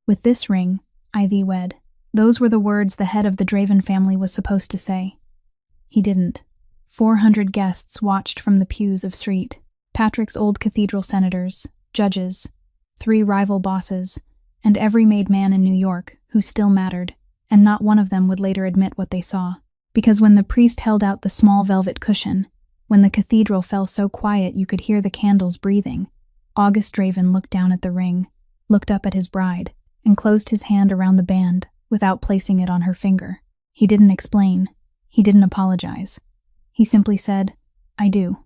With this ring, I thee wed. Those were the words the head of the Draven family was supposed to say. He didn't. 400 guests watched from the pews of Street. Patrick's old cathedral senators, judges, 3 rival bosses, and every made man in New York who still mattered, and not one of them would later admit what they saw. Because when the priest held out the small velvet cushion, when the cathedral fell so quiet you could hear the candles breathing, August Draven looked down at the ring, looked up at his bride, and closed his hand around the band without placing it on her finger. He didn't explain. He didn't apologize. He simply said, "I do,"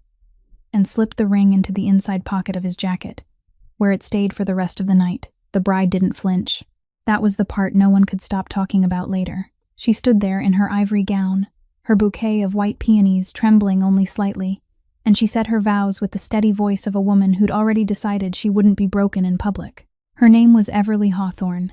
and slipped the ring into the inside pocket of his jacket, where it stayed for the rest of the night. The bride didn't flinch. That was the part no one could stop talking about later. She stood there in her ivory gown, her bouquet of white peonies trembling only slightly, and she said her vows with the steady voice of a woman who'd already decided she wouldn't be broken in public. Her name was Everly Hawthorne.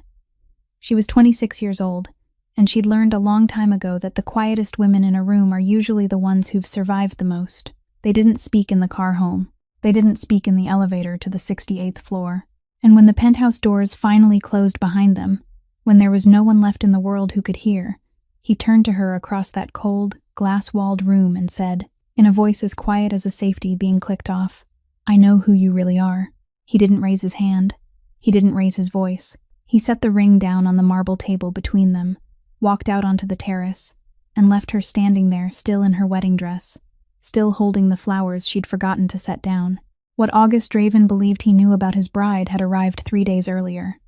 She was 26 years old, and she'd learned a long time ago that the quietest women in a room are usually the ones who've survived the most. They didn't speak in the car home. They didn't speak in the elevator to the 68th floor. And when the penthouse doors finally closed behind them, when there was no one left in the world who could hear, he turned to her across that cold, glass-walled room and said, in a voice as quiet as a safety being clicked off, "I know who you really are." He didn't raise his hand. He didn't raise his voice. He set the ring down on the marble table between them, walked out onto the terrace, and left her standing there still in her wedding dress, still holding the flowers she'd forgotten to set down. What August Draven believed he knew about his bride had arrived 3 days earlier.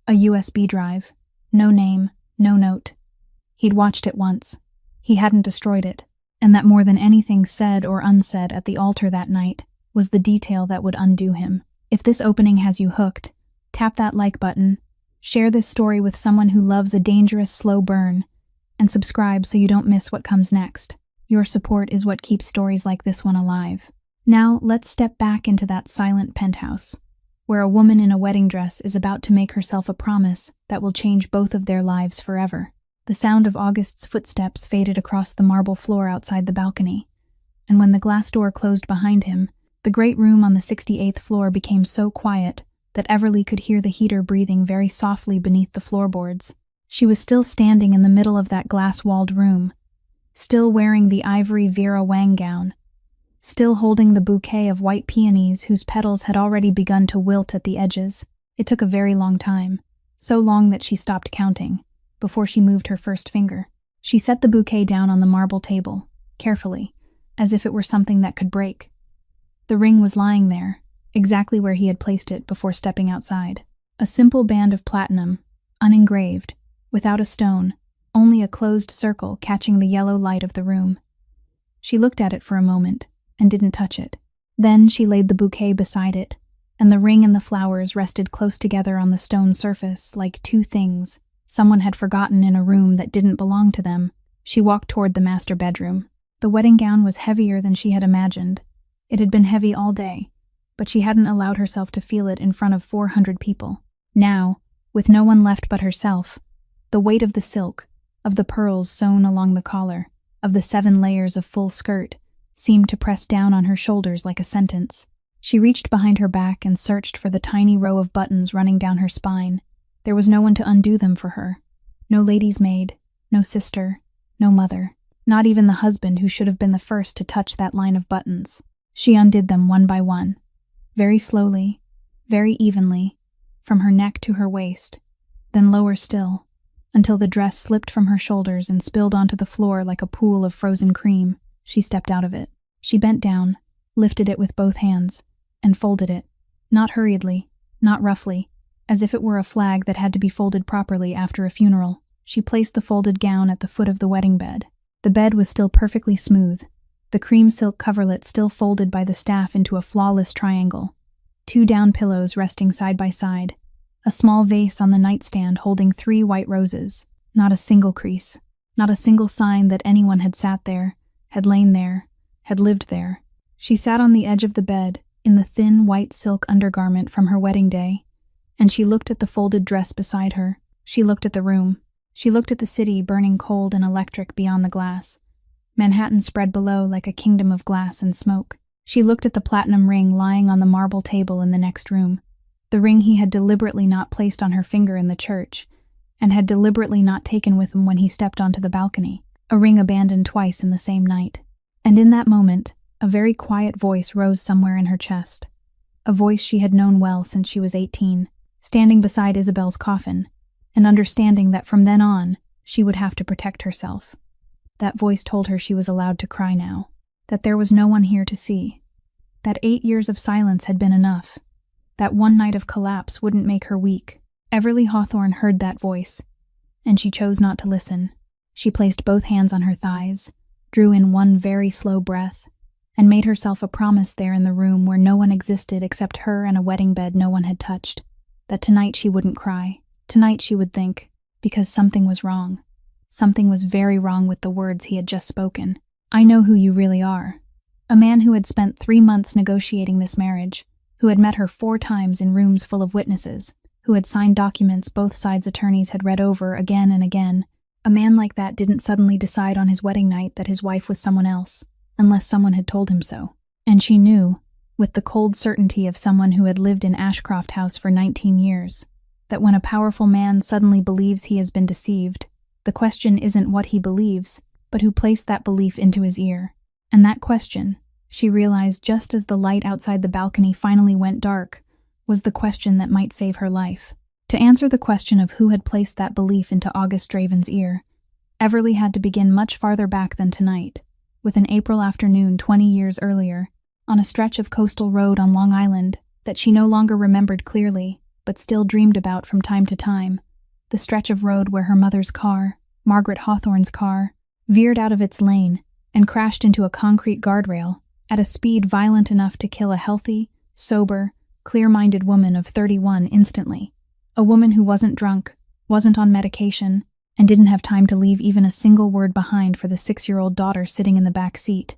A USB drive. No name, no note. He'd watched it once. He hadn't destroyed it, and that more than anything said or unsaid at the altar that night was the detail that would undo him. If this opening has you hooked, tap that like button, share this story with someone who loves a dangerous slow burn, and subscribe so you don't miss what comes next. Your support is what keeps stories like this one alive. Now, let's step back into that silent penthouse, where a woman in a wedding dress is about to make herself a promise that will change both of their lives forever. The sound of August's footsteps faded across the marble floor outside the balcony, and when the glass door closed behind him, the great room on the 68th floor became so quiet that Everly could hear the heater breathing very softly beneath the floorboards. She was still standing in the middle of that glass-walled room, still wearing the ivory Vera Wang gown, still holding the bouquet of white peonies whose petals had already begun to wilt at the edges. It took a very long time, so long that she stopped counting, before she moved her first finger. She set the bouquet down on the marble table, carefully, as if it were something that could break. The ring was lying there, exactly where he had placed it before stepping outside. A simple band of platinum, unengraved, without a stone, only a closed circle catching the yellow light of the room. She looked at it for a moment, and didn't touch it. Then she laid the bouquet beside it, and the ring and the flowers rested close together on the stone surface like two things someone had forgotten in a room that didn't belong to them. She walked toward the master bedroom. The wedding gown was heavier than she had imagined. It had been heavy all day, but she hadn't allowed herself to feel it in front of 400 people. Now, with no one left but herself, the weight of the silk, of the pearls sewn along the collar, of the 7 layers of full skirt, seemed to press down on her shoulders like a sentence. She reached behind her back and searched for the tiny row of buttons running down her spine. There was no one to undo them for her. No lady's maid, no sister, no mother, not even the husband who should have been the first to touch that line of buttons. She undid them one by one, very slowly, very evenly, from her neck to her waist, then lower still, until the dress slipped from her shoulders and spilled onto the floor like a pool of frozen cream. She stepped out of it. She bent down, lifted it with both hands, and folded it, not hurriedly, not roughly, as if it were a flag that had to be folded properly after a funeral. She placed the folded gown at the foot of the wedding bed. The bed was still perfectly smooth, the cream silk coverlet still folded by the staff into a flawless triangle, 2 down pillows resting side by side, a small vase on the nightstand holding 3 white roses, not a single crease, not a single sign that anyone had sat there, had lain there, had lived there. She sat on the edge of the bed, in the thin white silk undergarment from her wedding day, and she looked at the folded dress beside her. She looked at the room. She looked at the city burning cold and electric beyond the glass. Manhattan spread below like a kingdom of glass and smoke. She looked at the platinum ring lying on the marble table in the next room. the ring he had deliberately not placed on her finger in the church, and had deliberately not taken with him when he stepped onto the balcony, a ring abandoned twice in the same night. And in that moment, a very quiet voice rose somewhere in her chest, a voice she had known well since she was 18, standing beside Isabel's coffin, and understanding that from then on, she would have to protect herself. That voice told her she was allowed to cry now, that there was no one here to see, that 8 years of silence had been enough, that one night of collapse wouldn't make her weak. Everly Hawthorne heard that voice, and she chose not to listen. She placed both hands on her thighs, drew in one very slow breath, and made herself a promise there in the room where no one existed except her and a wedding bed no one had touched, that tonight she wouldn't cry. Tonight she would think, because something was wrong. Something was very wrong with the words he had just spoken. I know who you really are. A man who had spent 3 months negotiating this marriage, who had met her 4 times in rooms full of witnesses, who had signed documents both sides' attorneys had read over again and again. A man like that didn't suddenly decide on his wedding night that his wife was someone else, unless someone had told him so. And she knew, with the cold certainty of someone who had lived in Ashcroft House for 19 years, that when a powerful man suddenly believes he has been deceived, the question isn't what he believes, but who placed that belief into his ear. And that question, she realized just as the light outside the balcony finally went dark, was the question that might save her life. To answer the question of who had placed that belief into August Draven's ear, Everly had to begin much farther back than tonight, with an April afternoon 20 years earlier, on a stretch of coastal road on Long Island that she no longer remembered clearly, but still dreamed about from time to time, the stretch of road where her mother's car, Margaret Hawthorne's car, veered out of its lane and crashed into a concrete guardrail at a speed violent enough to kill a healthy, sober, clear-minded woman of 31 instantly. A woman who wasn't drunk, wasn't on medication, and didn't have time to leave even a single word behind for the 6-year-old daughter sitting in the back seat.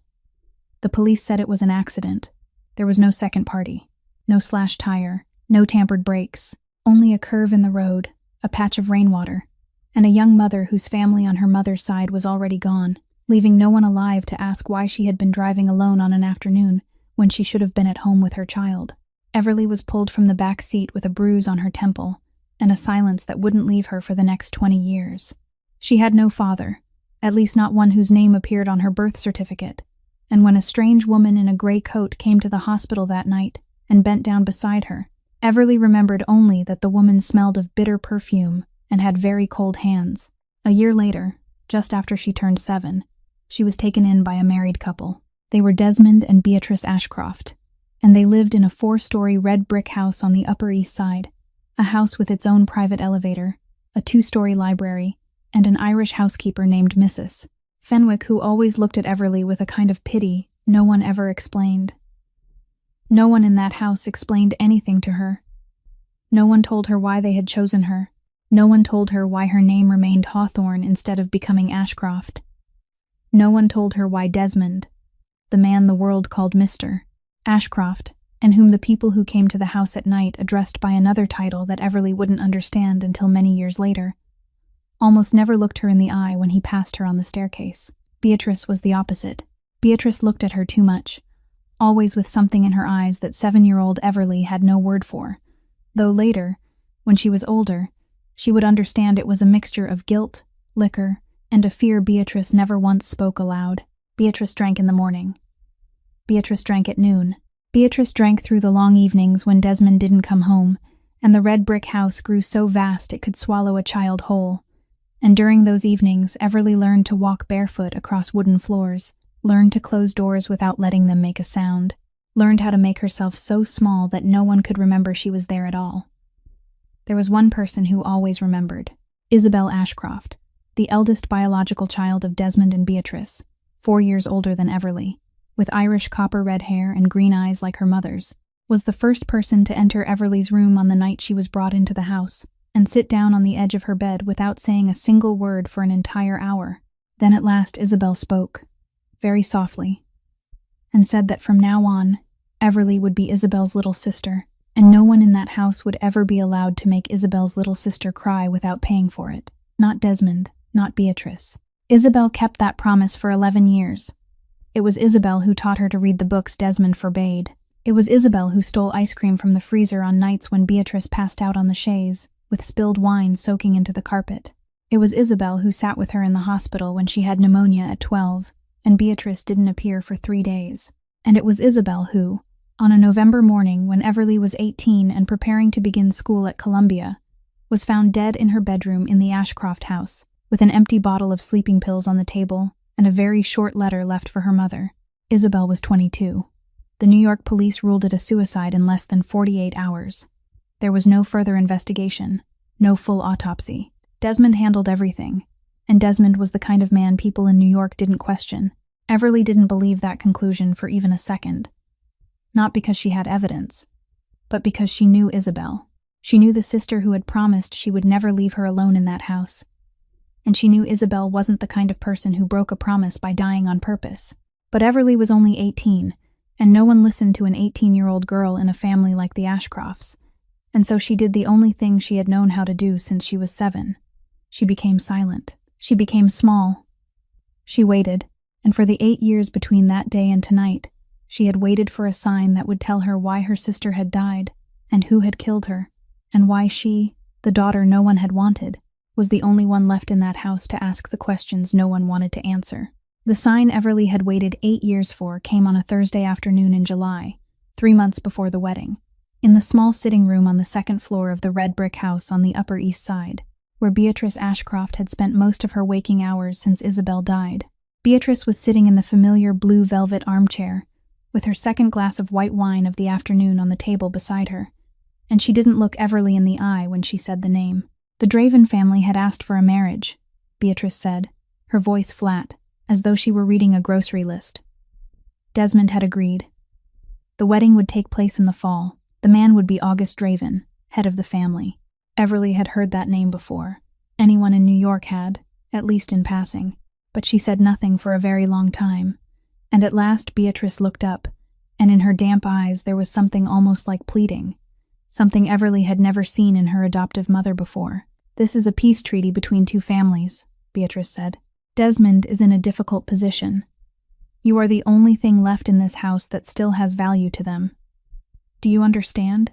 The police said it was an accident. There was no second party, no slashed tire, no tampered brakes, only a curve in the road, a patch of rainwater, and a young mother whose family on her mother's side was already gone, leaving no one alive to ask why she had been driving alone on an afternoon when she should have been at home with her child. Everly was pulled from the back seat with a bruise on her temple and a silence that wouldn't leave her for the next 20 years. She had no father, at least not one whose name appeared on her birth certificate, and when a strange woman in a gray coat came to the hospital that night and bent down beside her, Everly remembered only that the woman smelled of bitter perfume and had very cold hands. A year later, just after she turned 7, she was taken in by a married couple. They were Desmond and Beatrice Ashcroft, and they lived in a 4-story red brick house on the Upper East Side, a house with its own private elevator, a 2-story library, and an Irish housekeeper named Mrs. Fenwick, who always looked at Everly with a kind of pity no one ever explained. No one in that house explained anything to her. No one told her why they had chosen her. No one told her why her name remained Hawthorne instead of becoming Ashcroft. No one told her why Desmond, the man the world called Mr. Ashcroft, and whom the people who came to the house at night addressed by another title that Everly wouldn't understand until many years later, almost never looked her in the eye when he passed her on the staircase. Beatrice was the opposite. Beatrice looked at her too much, always with something in her eyes that 7-year-old Everly had no word for, though later, when she was older, she would understand it was a mixture of guilt, liquor, and a fear Beatrice never once spoke aloud. Beatrice drank in the morning. Beatrice drank at noon. Beatrice drank through the long evenings when Desmond didn't come home, and the red brick house grew so vast it could swallow a child whole. And during those evenings, Everly learned to walk barefoot across wooden floors, learned to close doors without letting them make a sound, learned how to make herself so small that no one could remember she was there at all. There was one person who always remembered: Isabel Ashcroft, the eldest biological child of Desmond and Beatrice, 4 years older than Everly, with Irish copper-red hair and green eyes like her mother's, was the first person to enter Everly's room on the night she was brought into the house, and sit down on the edge of her bed without saying a single word for an entire hour. Then at last Isabel spoke, very softly, and said that from now on, Everly would be Isabel's little sister, and no one in that house would ever be allowed to make Isabel's little sister cry without paying for it. Not Desmond, not Beatrice. Isabel kept that promise for 11 years. It was Isabel who taught her to read the books Desmond forbade. It was Isabel who stole ice cream from the freezer on nights when Beatrice passed out on the chaise, with spilled wine soaking into the carpet. It was Isabel who sat with her in the hospital when she had pneumonia at 12, and Beatrice didn't appear for 3 days. And it was Isabel who, on a November morning when Everly was 18 and preparing to begin school at Columbia, was found dead in her bedroom in the Ashcroft house, with an empty bottle of sleeping pills on the table and a very short letter left for her mother. Isabel was 22. The New York police ruled it a suicide in less than 48 hours. There was no further investigation, no full autopsy. Desmond handled everything, and Desmond was the kind of man people in New York didn't question. Everly didn't believe that conclusion for even a second. Not because she had evidence, but because she knew Isabel. She knew the sister who had promised she would never leave her alone in that house. And she knew Isabel wasn't the kind of person who broke a promise by dying on purpose. But Everly was only 18, and no one listened to an 18-year-old girl in a family like the Ashcrofts, and so she did the only thing she had known how to do since she was 7. She became silent. She became small. She waited, and for the 8 years between that day and tonight, she had waited for a sign that would tell her why her sister had died, and who had killed her, and why she, the daughter no one had wanted, was the only one left in that house to ask the questions no one wanted to answer. The sign Everly had waited 8 years for came on a Thursday afternoon in July, 3 months before the wedding, in the small sitting room on the second floor of the red brick house on the Upper East Side, where Beatrice Ashcroft had spent most of her waking hours since Isabel died. Beatrice was sitting in the familiar blue velvet armchair, with her second glass of white wine of the afternoon on the table beside her, and she didn't look Everly in the eye when she said the name. The Draven family had asked for a marriage, Beatrice said, her voice flat, as though she were reading a grocery list. Desmond had agreed. The wedding would take place in the fall. The man would be August Draven, head of the family. Everly had heard that name before. Anyone in New York had, at least in passing, but she said nothing for a very long time. And at last Beatrice looked up, and in her damp eyes there was something almost like pleading, something Everly had never seen in her adoptive mother before. "This is a peace treaty between 2 families," Beatrice said. "Desmond is in a difficult position. You are the only thing left in this house that still has value to them. Do you understand?"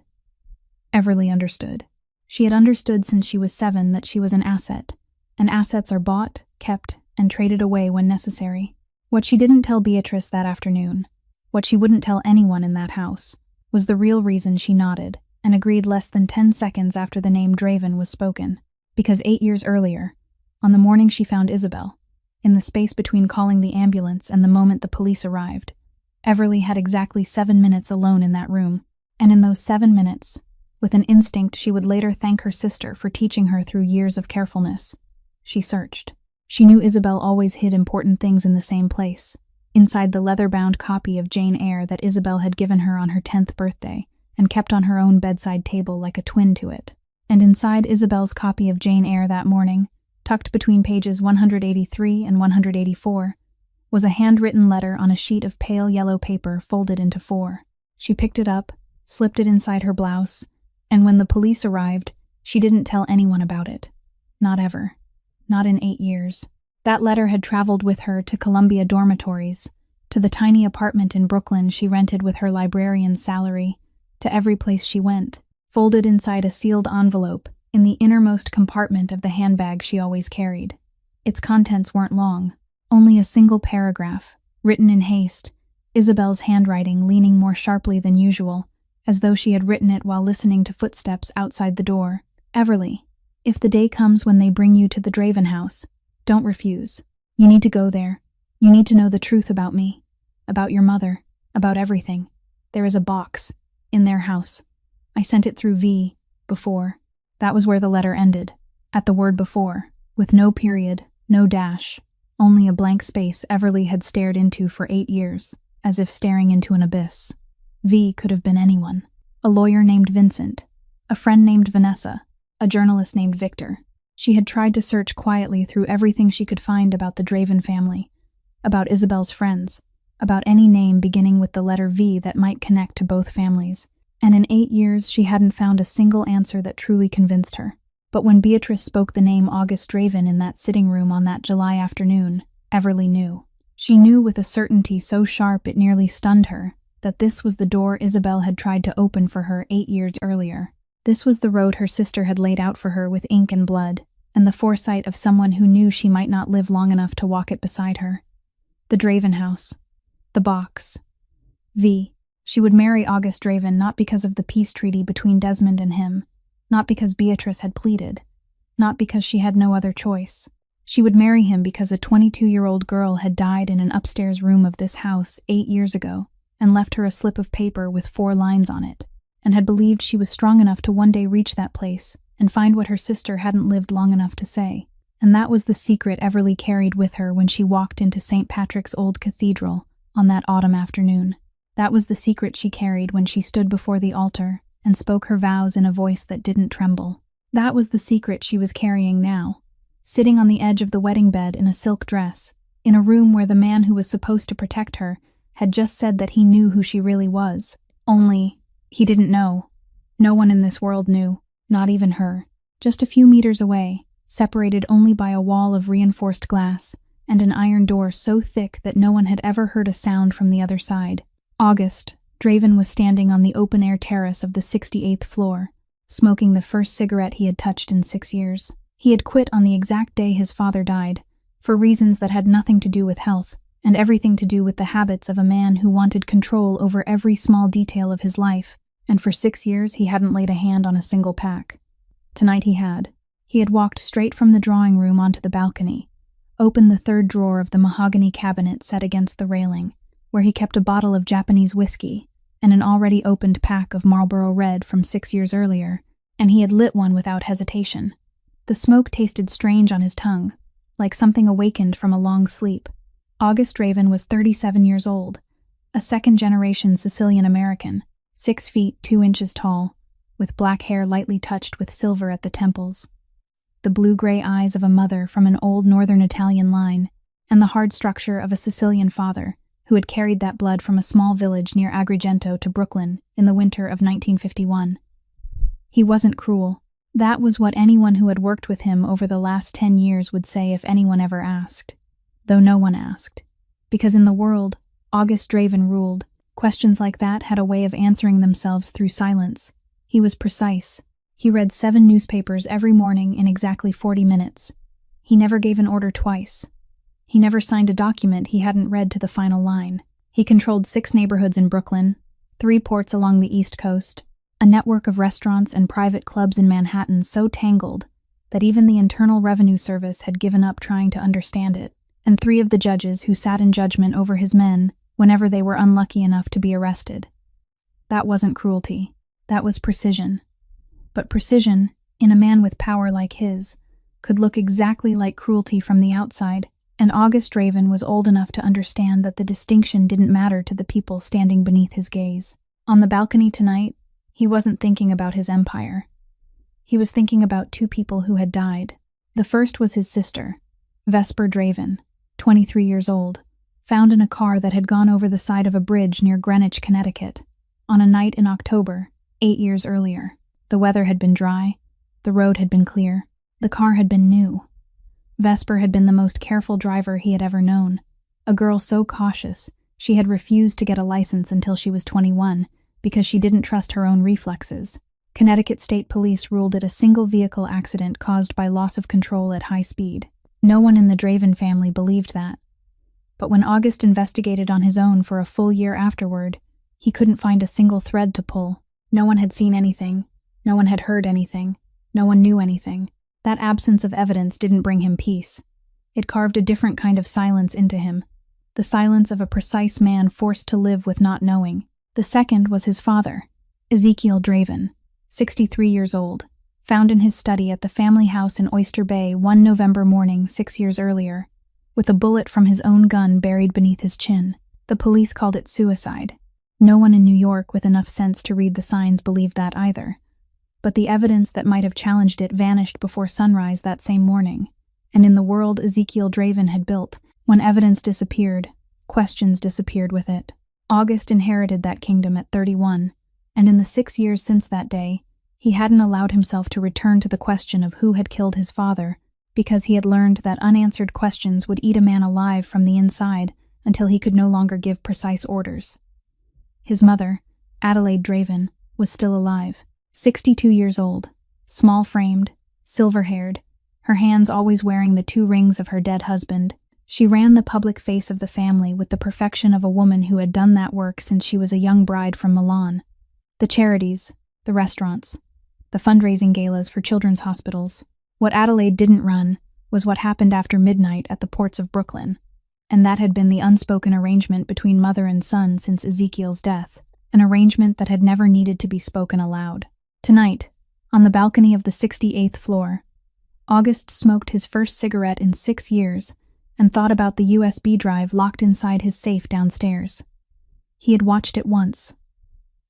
Everly understood. She had understood since she was 7 that she was an asset, and assets are bought, kept, and traded away when necessary. What she didn't tell Beatrice that afternoon, what she wouldn't tell anyone in that house, was the real reason she nodded and agreed less than 10 seconds after the name Draven was spoken, because 8 years earlier, on the morning she found Isabel, in the space between calling the ambulance and the moment the police arrived, Everly had exactly 7 minutes alone in that room, and in those 7 minutes, with an instinct she would later thank her sister for teaching her through years of carefulness, she searched. She knew Isabel always hid important things in the same place, inside the leather-bound copy of Jane Eyre that Isabel had given her on her 10th birthday and kept on her own bedside table like a twin to it. And inside Isabel's copy of Jane Eyre that morning, tucked between pages 183 and 184, was a handwritten letter on a sheet of pale yellow paper folded into 4. She picked it up, slipped it inside her blouse, and when the police arrived, she didn't tell anyone about it. Not ever. Not in 8 years. That letter had traveled with her to Columbia dormitories, to the tiny apartment in Brooklyn she rented with her librarian's salary, to every place she went, folded inside a sealed envelope in the innermost compartment of the handbag she always carried. Its contents weren't long, only a single paragraph, written in haste, Isabel's handwriting leaning more sharply than usual, as though she had written it while listening to footsteps outside the door. "Everly, if the day comes when they bring you to the Draven house, don't refuse. You need to go there. You need to know the truth about me, about your mother, about everything. There is a box in their house. I sent it through V, before." That was where the letter ended, at the word before, with no period, no dash, only a blank space Everly had stared into for 8 years, as if staring into an abyss. V could have been anyone. A lawyer named Vincent, a friend named Vanessa, a journalist named Victor. She had tried to search quietly through everything she could find about the Draven family, about Isabel's friends, about any name beginning with the letter V that might connect to both families. And in 8 years she hadn't found a single answer that truly convinced her. But when Beatrice spoke the name August Draven in that sitting room on that July afternoon, Everly knew. She knew with a certainty so sharp it nearly stunned her that this was the door Isabel had tried to open for her 8 years earlier. This was the road her sister had laid out for her with ink and blood, and the foresight of someone who knew she might not live long enough to walk it beside her. The Draven house. The box. She would marry August Draven not because of the peace treaty between Desmond and him, not because Beatrice had pleaded, not because she had no other choice. She would marry him because a 22-year-old girl had died in an upstairs room of this house 8 years ago and left her a slip of paper with 4 lines on it, and had believed she was strong enough to one day reach that place and find what her sister hadn't lived long enough to say. And that was the secret Everly carried with her when she walked into St. Patrick's old cathedral on that autumn afternoon. That was the secret she carried when she stood before the altar and spoke her vows in a voice that didn't tremble. That was the secret she was carrying now, sitting on the edge of the wedding bed in a silk dress, in a room where the man who was supposed to protect her had just said that he knew who she really was. Only, he didn't know. No one in this world knew, not even her. Just a few meters away, separated only by a wall of reinforced glass and an iron door so thick that no one had ever heard a sound from the other side, August Draven was standing on the open-air terrace of the 68th floor, smoking the first cigarette he had touched in 6 years. He had quit on the exact day his father died, for reasons that had nothing to do with health, and everything to do with the habits of a man who wanted control over every small detail of his life, and for 6 years he hadn't laid a hand on a single pack. Tonight he had. He had walked straight from the drawing room onto the balcony, opened the 3rd drawer of the mahogany cabinet set against the railing, where he kept a bottle of Japanese whiskey and an already opened pack of Marlboro Red from 6 years earlier, and he had lit one without hesitation. The smoke tasted strange on his tongue, like something awakened from a long sleep. August Draven was 37 years old, a second-generation Sicilian-American, 6 feet 2 inches tall, with black hair lightly touched with silver at the temples, the blue-gray eyes of a mother from an old northern Italian line, and the hard structure of a Sicilian father who had carried that blood from a small village near Agrigento to Brooklyn in the winter of 1951. He wasn't cruel. That was what anyone who had worked with him over the last 10 years would say if anyone ever asked. Though no one asked. Because in the world, August Draven ruled. Questions like that had a way of answering themselves through silence. He was precise. He read 7 newspapers every morning in exactly 40 minutes. He never gave an order twice. He never signed a document he hadn't read to the final line. He controlled 6 neighborhoods in Brooklyn, 3 ports along the East Coast, a network of restaurants and private clubs in Manhattan so tangled that even the Internal Revenue Service had given up trying to understand it, and 3 of the judges who sat in judgment over his men whenever they were unlucky enough to be arrested. That wasn't cruelty. That was precision. But precision, in a man with power like his, could look exactly like cruelty from the outside, and August Draven was old enough to understand that the distinction didn't matter to the people standing beneath his gaze. On the balcony tonight, he wasn't thinking about his empire. He was thinking about 2 people who had died. The first was his sister, Vesper Draven, 23 years old, found in a car that had gone over the side of a bridge near Greenwich, Connecticut, on a night in October, 8 years earlier. The weather had been dry, the road had been clear, the car had been new. Vesper had been the most careful driver he had ever known, a girl so cautious she had refused to get a license until she was 21 because she didn't trust her own reflexes. Connecticut State Police ruled it a single-vehicle accident caused by loss of control at high speed. No one in the Draven family believed that. But when August investigated on his own for a full year afterward, he couldn't find a single thread to pull. No one had seen anything. No one had heard anything. No one knew anything. That absence of evidence didn't bring him peace. It carved a different kind of silence into him, the silence of a precise man forced to live with not knowing. The second was his father, Ezekiel Draven, 63 years old, found in his study at the family house in Oyster Bay one November morning 6 years earlier, with a bullet from his own gun buried beneath his chin. The police called it suicide. No one in New York with enough sense to read the signs believed that either. But the evidence that might have challenged it vanished before sunrise that same morning, and in the world Ezekiel Draven had built, when evidence disappeared, questions disappeared with it. August inherited that kingdom at 31, and in the 6 years since that day, he hadn't allowed himself to return to the question of who had killed his father, because he had learned that unanswered questions would eat a man alive from the inside until he could no longer give precise orders. His mother, Adelaide Draven, was still alive, 62 years old, small-framed, silver-haired, her hands always wearing the 2 rings of her dead husband. She ran the public face of the family with the perfection of a woman who had done that work since she was a young bride from Milan. The charities, the restaurants, the fundraising galas for children's hospitals. What Adelaide didn't run was what happened after midnight at the ports of Brooklyn, and that had been the unspoken arrangement between mother and son since Ezekiel's death, an arrangement that had never needed to be spoken aloud. Tonight, on the balcony of the 68th floor, August smoked his first cigarette in 6 years and thought about the USB drive locked inside his safe downstairs. He had watched it once.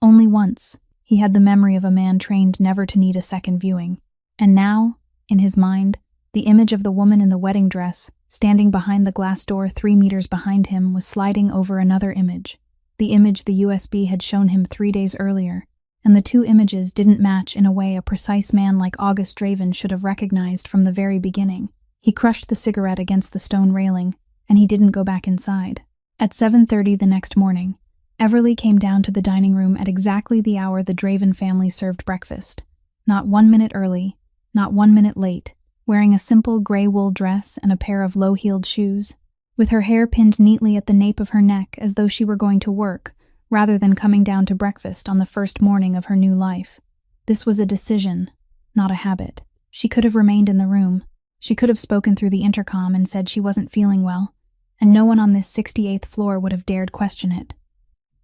Only once. He had the memory of a man trained never to need a second viewing. And now, in his mind, the image of the woman in the wedding dress, standing behind the glass door 3 meters behind him, was sliding over another image, the image the USB had shown him 3 days earlier, and the 2 images didn't match in a way a precise man like August Draven should have recognized from the very beginning. He crushed the cigarette against the stone railing, and he didn't go back inside. At 7:30 the next morning, Everly came down to the dining room at exactly the hour the Draven family served breakfast. Not 1 minute early, not 1 minute late, wearing a simple gray wool dress and a pair of low-heeled shoes, with her hair pinned neatly at the nape of her neck as though she were going to work, rather than coming down to breakfast on the first morning of her new life. This was a decision, not a habit. She could have remained in the room. She could have spoken through the intercom and said she wasn't feeling well, and no one on this 68th floor would have dared question it.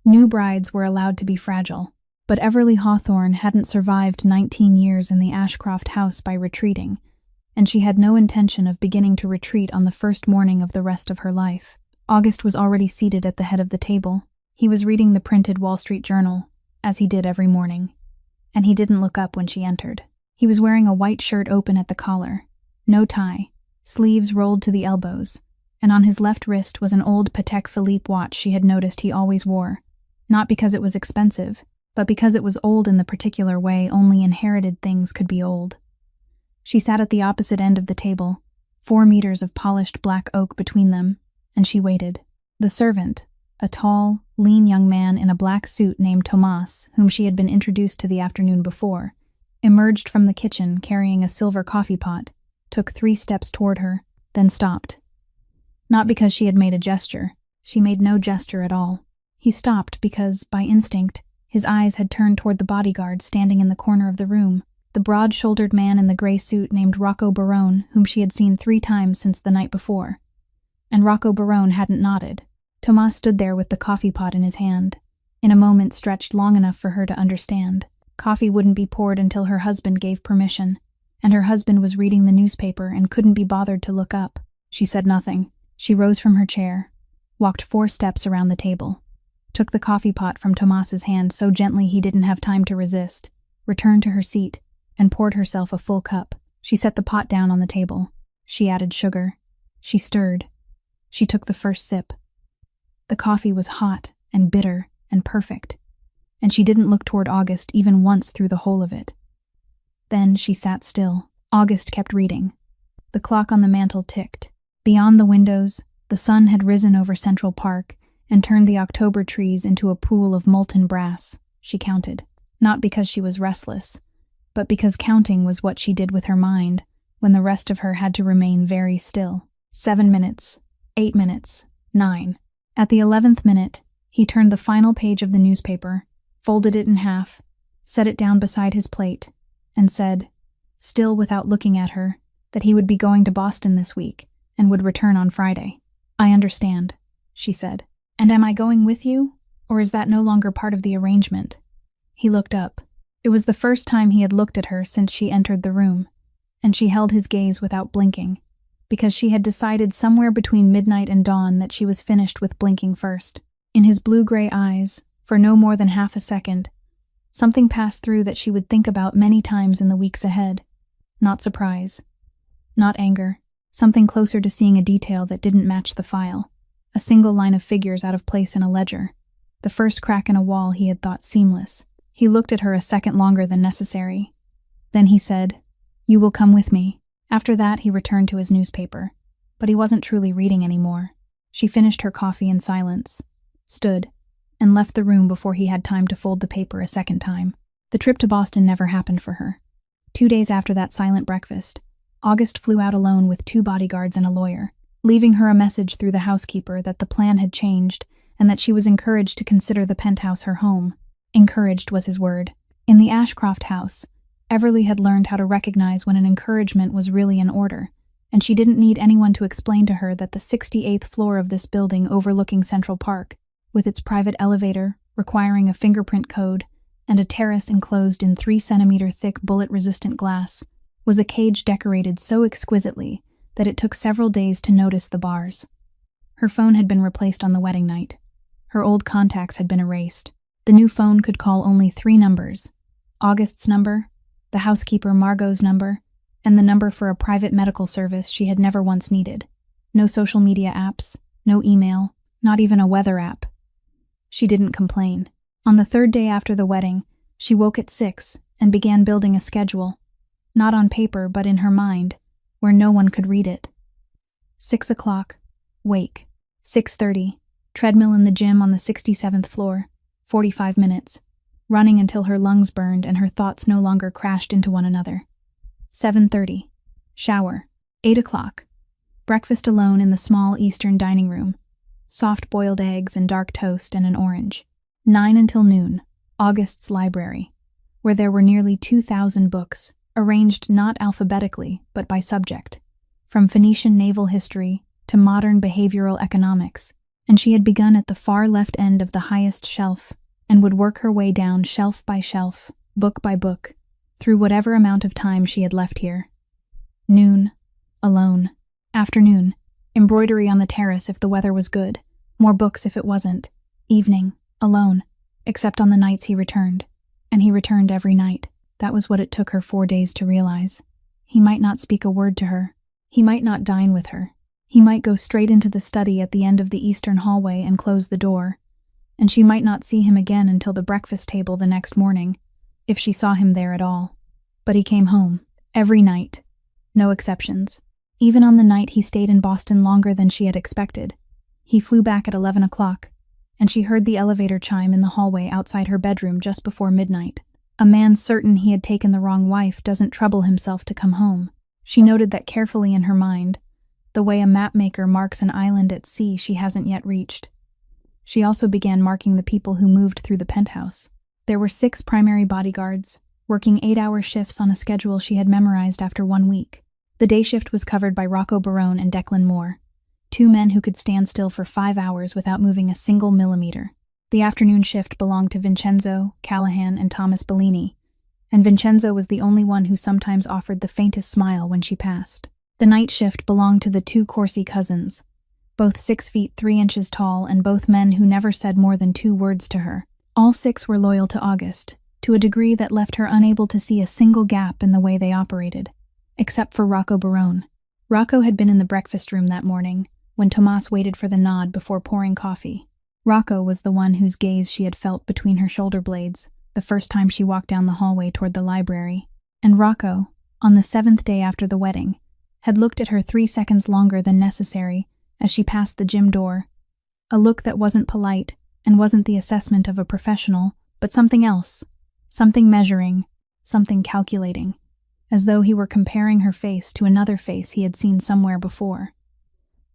New brides were allowed to be fragile, but Everly Hawthorne hadn't survived 19 years in the Ashcroft house by retreating, and she had no intention of beginning to retreat on the first morning of the rest of her life. August was already seated at the head of the table. He was reading the printed Wall Street Journal, as he did every morning, and he didn't look up when she entered. He was wearing a white shirt open at the collar, no tie, sleeves rolled to the elbows, and on his left wrist was an old Patek Philippe watch she had noticed he always wore, not because it was expensive, but because it was old in the particular way only inherited things could be old. She sat at the opposite end of the table, 4 meters of polished black oak between them, and she waited. The servant, a tall, lean young man in a black suit named Tomas, whom she had been introduced to the afternoon before, emerged from the kitchen carrying a silver coffee pot, took 3 steps toward her, then stopped. Not because she had made a gesture. She made no gesture at all. He stopped because, by instinct, his eyes had turned toward the bodyguard standing in the corner of the room, the broad-shouldered man in the gray suit named Rocco Barone, whom she had seen 3 times since the night before. And Rocco Barone hadn't nodded. Tomas stood there with the coffee pot in his hand, in a moment stretched long enough for her to understand. Coffee wouldn't be poured until her husband gave permission, and her husband was reading the newspaper and couldn't be bothered to look up. She said nothing. She rose from her chair, walked 4 steps around the table, took the coffee pot from Tomas's hand so gently he didn't have time to resist, returned to her seat, and poured herself a full cup. She set the pot down on the table. She added sugar. She stirred. She took the first sip. The coffee was hot and bitter and perfect, and she didn't look toward August even once through the whole of it. Then she sat still. August kept reading. The clock on the mantel ticked. Beyond the windows, the sun had risen over Central Park and turned the October trees into a pool of molten brass. She counted, not because she was restless, but because counting was what she did with her mind when the rest of her had to remain very still. 7 minutes, 8 minutes, 9. At the 11th minute, he turned the final page of the newspaper, folded it in half, set it down beside his plate, and said, still without looking at her, that he would be going to Boston this week and would return on Friday. I understand, she said. And am I going with you, or is that no longer part of the arrangement? He looked up. It was the first time he had looked at her since she entered the room, and she held his gaze without blinking, because she had decided somewhere between midnight and dawn that she was finished with blinking first. In his blue-gray eyes, for no more than half a second, something passed through that she would think about many times in the weeks ahead. Not surprise. Not anger. Something closer to seeing a detail that didn't match the file. A single line of figures out of place in a ledger. The first crack in a wall he had thought seamless. He looked at her a second longer than necessary. Then he said, "You will come with me." After that, he returned to his newspaper. But he wasn't truly reading anymore. She finished her coffee in silence, stood, and left the room before he had time to fold the paper a second time. The trip to Boston never happened for her. 2 days after that silent breakfast, August flew out alone with 2 bodyguards and a lawyer, leaving her a message through the housekeeper that the plan had changed and that she was encouraged to consider the penthouse her home. Encouraged was his word. In the Ashcroft house, Everly had learned how to recognize when an encouragement was really an order, and she didn't need anyone to explain to her that the 68th floor of this building overlooking Central Park, with its private elevator requiring a fingerprint code and a terrace enclosed in 3-centimeter thick bullet-resistant glass, was a cage decorated so exquisitely that it took several days to notice the bars. Her phone had been replaced on the wedding night. Her old contacts had been erased. The new phone could call only 3 numbers: August's number, the housekeeper Margot's number, and the number for a private medical service she had never once needed. No social media apps, no email, not even a weather app. She didn't complain. On the 3rd day after the wedding, she woke at 6 and began building a schedule, not on paper but in her mind, where no one could read it. 6 o'clock, wake. 6:30, treadmill in the gym on the 67th floor, 45 minutes, running until her lungs burned and her thoughts no longer crashed into one another. 7:30, shower. 8 o'clock, breakfast alone in the small Eastern dining room, soft boiled eggs and dark toast and an orange. 9 until noon, August's library, where there were nearly 2,000 books, arranged not alphabetically but by subject, from Phoenician naval history to modern behavioral economics, and she had begun at the far left end of the highest shelf and would work her way down shelf by shelf, book by book, through whatever amount of time she had left here. Noon, alone. Afternoon, embroidery on the terrace if the weather was good, more books if it wasn't. Evening, alone, except on the nights he returned. And he returned every night. That was what it took her 4 days to realize. He might not speak a word to her. He might not dine with her. He might go straight into the study at the end of the eastern hallway and close the door. And she might not see him again until the breakfast table the next morning, if she saw him there at all. But he came home, every night. No exceptions. Even on the night he stayed in Boston longer than she had expected. He flew back at 11 o'clock, and she heard the elevator chime in the hallway outside her bedroom just before midnight. A man certain he had taken the wrong wife doesn't trouble himself to come home. She noted that carefully in her mind, the way a mapmaker marks an island at sea she hasn't yet reached. She also began marking the people who moved through the penthouse. There were 6 primary bodyguards, working 8-hour shifts on a schedule she had memorized after 1 week. The day shift was covered by Rocco Barone and Declan Moore, 2 men who could stand still for 5 hours without moving a single millimeter. The afternoon shift belonged to Vincenzo, Callahan, and Thomas Bellini, and Vincenzo was the only one who sometimes offered the faintest smile when she passed. The night shift belonged to the 2 Corsi cousins, both 6 feet 3 inches tall and both men who never said more than 2 words to her. All 6 were loyal to August, to a degree that left her unable to see a single gap in the way they operated, except for Rocco Barone. Rocco had been in the breakfast room that morning, when Tomas waited for the nod before pouring coffee. Rocco was the one whose gaze she had felt between her shoulder blades the first time she walked down the hallway toward the library. And Rocco, on the 7th day after the wedding, had looked at her 3 seconds longer than necessary as she passed the gym door, a look that wasn't polite and wasn't the assessment of a professional, but something else, something measuring, something calculating, as though he were comparing her face to another face he had seen somewhere before.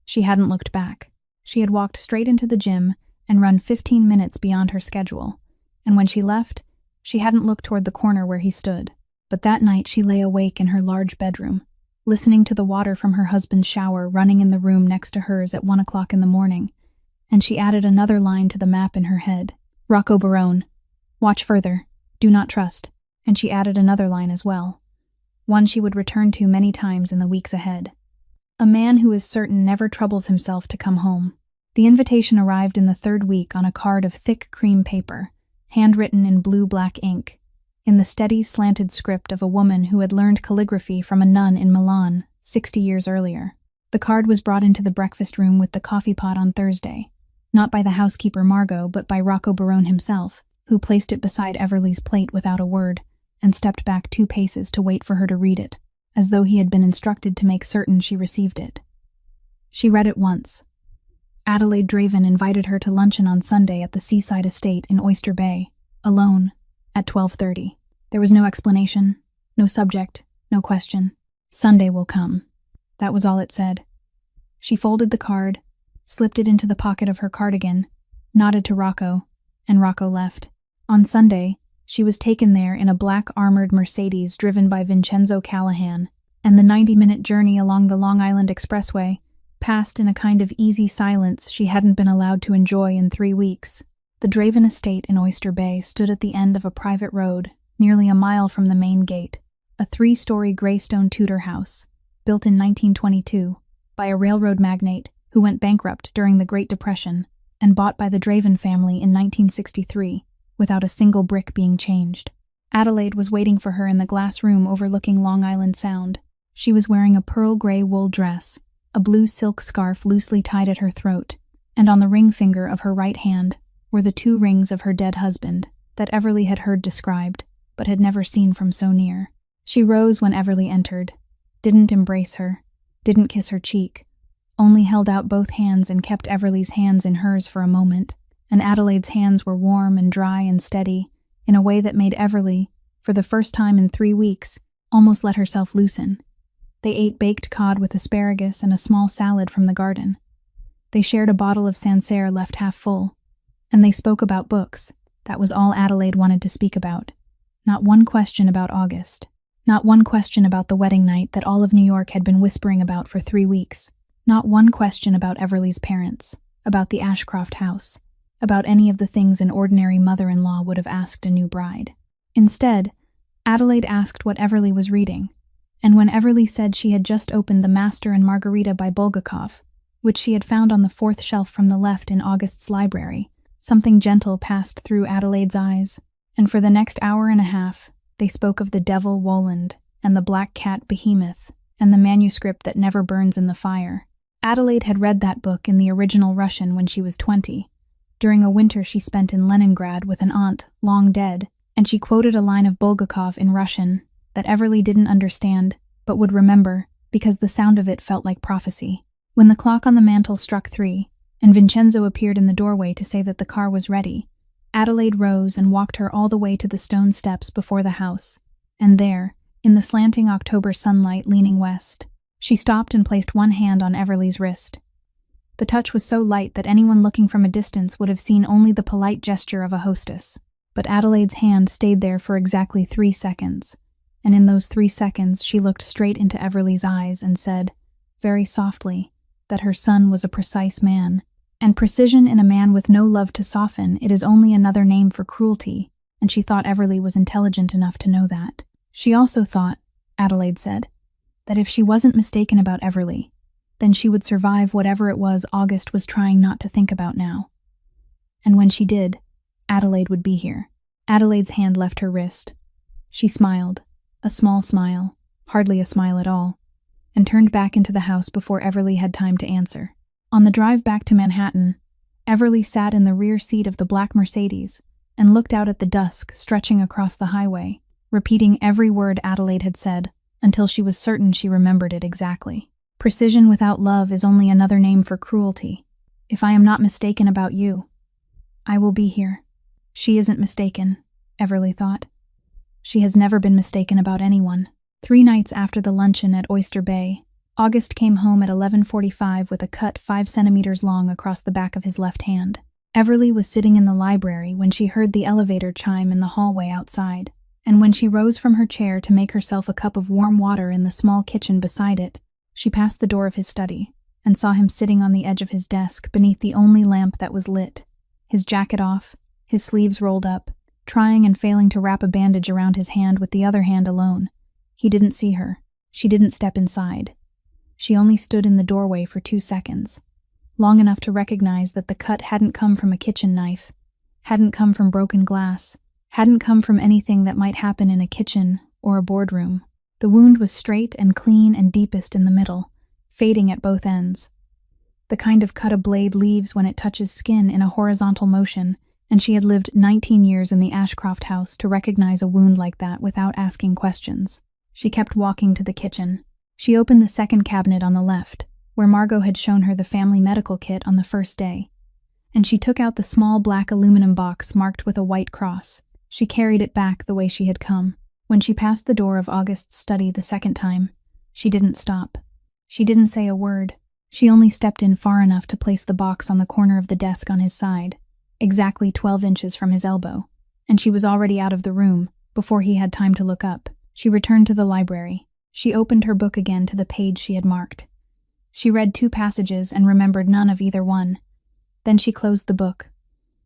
She hadn't looked back. She had walked straight into the gym and run 15 minutes beyond her schedule, and when she left, she hadn't looked toward the corner where he stood. But that night she lay awake in her large bedroom, listening to the water from her husband's shower running in the room next to hers at 1 o'clock in the morning, and she added another line to the map in her head. Rocco Barone. Watch further. Do not trust. And she added another line as well, one she would return to many times in the weeks ahead. A man who is certain never troubles himself to come home. The invitation arrived in the 3rd week on a card of thick cream paper, handwritten in blue-black ink, in the steady, slanted script of a woman who had learned calligraphy from a nun in Milan 60 years earlier. The card was brought into the breakfast room with the coffee pot on Thursday, not by the housekeeper Margot, but by Rocco Barone himself, who placed it beside Everly's plate without a word and stepped back 2 paces to wait for her to read it, as though he had been instructed to make certain she received it. She read it once. Adelaide Draven invited her to luncheon on Sunday at the seaside estate in Oyster Bay, alone, at 12:30. There was no explanation, no subject, no question. Sunday will come. That was all it said. She folded the card, slipped it into the pocket of her cardigan, nodded to Rocco, and Rocco left. On Sunday, she was taken there in a black armored Mercedes driven by Vincenzo Callahan, and the 90-minute journey along the Long Island Expressway passed in a kind of easy silence she hadn't been allowed to enjoy in 3 weeks. The Draven estate in Oyster Bay stood at the end of a private road, nearly a mile from the main gate, a 3-story gray-stone Tudor house, built in 1922 by a railroad magnate who went bankrupt during the Great Depression and bought by the Draven family in 1963, without a single brick being changed. Adelaide was waiting for her in the glass room overlooking Long Island Sound. She was wearing a pearl gray wool dress, a blue silk scarf loosely tied at her throat, and on the ring finger of her right hand were the 2 rings of her dead husband that Everly had heard described, but had never seen from so near. She rose when Everly entered, didn't embrace her, didn't kiss her cheek, only held out both hands and kept Everly's hands in hers for a moment, and Adelaide's hands were warm and dry and steady, in a way that made Everly, for the first time in 3 weeks, almost let herself loosen. They ate baked cod with asparagus and a small salad from the garden. They shared a bottle of Sancerre left half full, and they spoke about books. That was all Adelaide wanted to speak about. Not one question about August. Not one question about the wedding night that all of New York had been whispering about for 3 weeks. Not one question about Everly's parents, about the Ashcroft house, about any of the things an ordinary mother-in-law would have asked a new bride. Instead, Adelaide asked what Everly was reading, and when Everly said she had just opened The Master and Margarita by Bulgakov, which she had found on the 4th shelf from the left in August's library, something gentle passed through Adelaide's eyes, and for the next hour and a half, they spoke of the devil Woland, and the black cat Behemoth, and the manuscript that never burns in the fire. Adelaide had read that book in the original Russian when she was 20, during a winter she spent in Leningrad with an aunt, long dead, and she quoted a line of Bulgakov in Russian that Everly didn't understand, but would remember, because the sound of it felt like prophecy. When the clock on the mantel struck 3, and Vincenzo appeared in the doorway to say that the car was ready, Adelaide rose and walked her all the way to the stone steps before the house, and there, in the slanting October sunlight leaning west, she stopped and placed one hand on Everly's wrist. The touch was so light that anyone looking from a distance would have seen only the polite gesture of a hostess, but Adelaide's hand stayed there for exactly 3 seconds, and in those 3 seconds she looked straight into Everly's eyes and said, very softly, that her son was a precise man, and precision in a man with no love to soften it is only another name for cruelty, and she thought Everly was intelligent enough to know that. She also thought, Adelaide said, that if she wasn't mistaken about Everly, then she would survive whatever it was August was trying not to think about now. And when she did, Adelaide would be here. Adelaide's hand left her wrist. She smiled, a small smile, hardly a smile at all, and turned back into the house before Everly had time to answer. On the drive back to Manhattan, Everly sat in the rear seat of the black Mercedes and looked out at the dusk stretching across the highway, repeating every word Adelaide had said until she was certain she remembered it exactly. Precision without love is only another name for cruelty. If I am not mistaken about you, I will be here. She isn't mistaken, Everly thought. She has never been mistaken about anyone. 3 nights after the luncheon at Oyster Bay, August came home at 11:45 with a cut 5 centimeters long across the back of his left hand. Everly was sitting in the library when she heard the elevator chime in the hallway outside, and when she rose from her chair to make herself a cup of warm water in the small kitchen beside it, she passed the door of his study and saw him sitting on the edge of his desk beneath the only lamp that was lit, his jacket off, his sleeves rolled up, trying and failing to wrap a bandage around his hand with the other hand alone. He didn't see her. She didn't step inside. She only stood in the doorway for 2 seconds, long enough to recognize that the cut hadn't come from a kitchen knife, hadn't come from broken glass, hadn't come from anything that might happen in a kitchen or a boardroom. The wound was straight and clean and deepest in the middle, fading at both ends. The kind of cut a blade leaves when it touches skin in a horizontal motion, and she had lived 19 years in the Ashcroft house to recognize a wound like that without asking questions. She kept walking to the kitchen. She opened the second cabinet on the left, where Margot had shown her the family medical kit on the first day, and she took out the small black aluminum box marked with a white cross. She carried it back the way she had come. When she passed the door of August's study the second time, she didn't stop. She didn't say a word. She only stepped in far enough to place the box on the corner of the desk on his side, exactly 12 inches from his elbow, and she was already out of the room before he had time to look up. She returned to the library. She opened her book again to the page she had marked. She read 2 passages and remembered none of either one. Then she closed the book,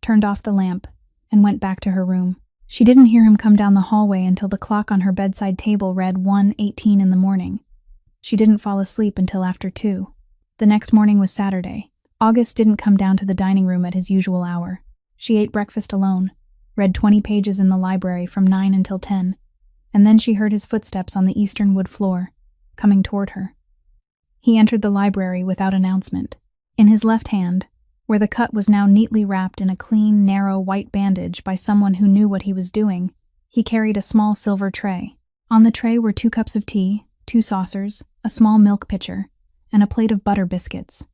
turned off the lamp, and went back to her room. She didn't hear him come down the hallway until the clock on her bedside table read 1:18 in the morning. She didn't fall asleep until after 2. The next morning was Saturday. August didn't come down to the dining room at his usual hour. She ate breakfast alone, read 20 pages in the library from 9 until 10, and then she heard his footsteps on the eastern wood floor, coming toward her. He entered the library without announcement. In his left hand, where the cut was now neatly wrapped in a clean, narrow white bandage by someone who knew what he was doing, he carried a small silver tray. On the tray were 2 cups of tea, 2 saucers, a small milk pitcher, and a plate of butter biscuits.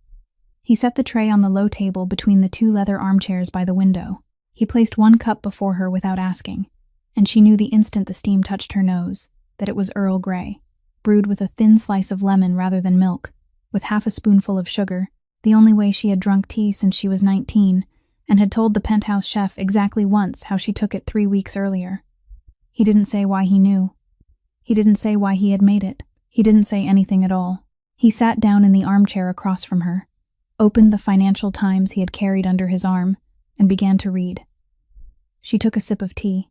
He set the tray on the low table between the 2 leather armchairs by the window. He placed 1 cup before her without asking, and she knew the instant the steam touched her nose that it was Earl Grey, brewed with a thin slice of lemon rather than milk, with half a spoonful of sugar, the only way she had drunk tea since she was 19, and had told the penthouse chef exactly once how she took it 3 weeks earlier. He didn't say why he knew. He didn't say why he had made it. He didn't say anything at all. He sat down in the armchair across from her, opened the Financial Times he had carried under his arm, and began to read. She took a sip of tea.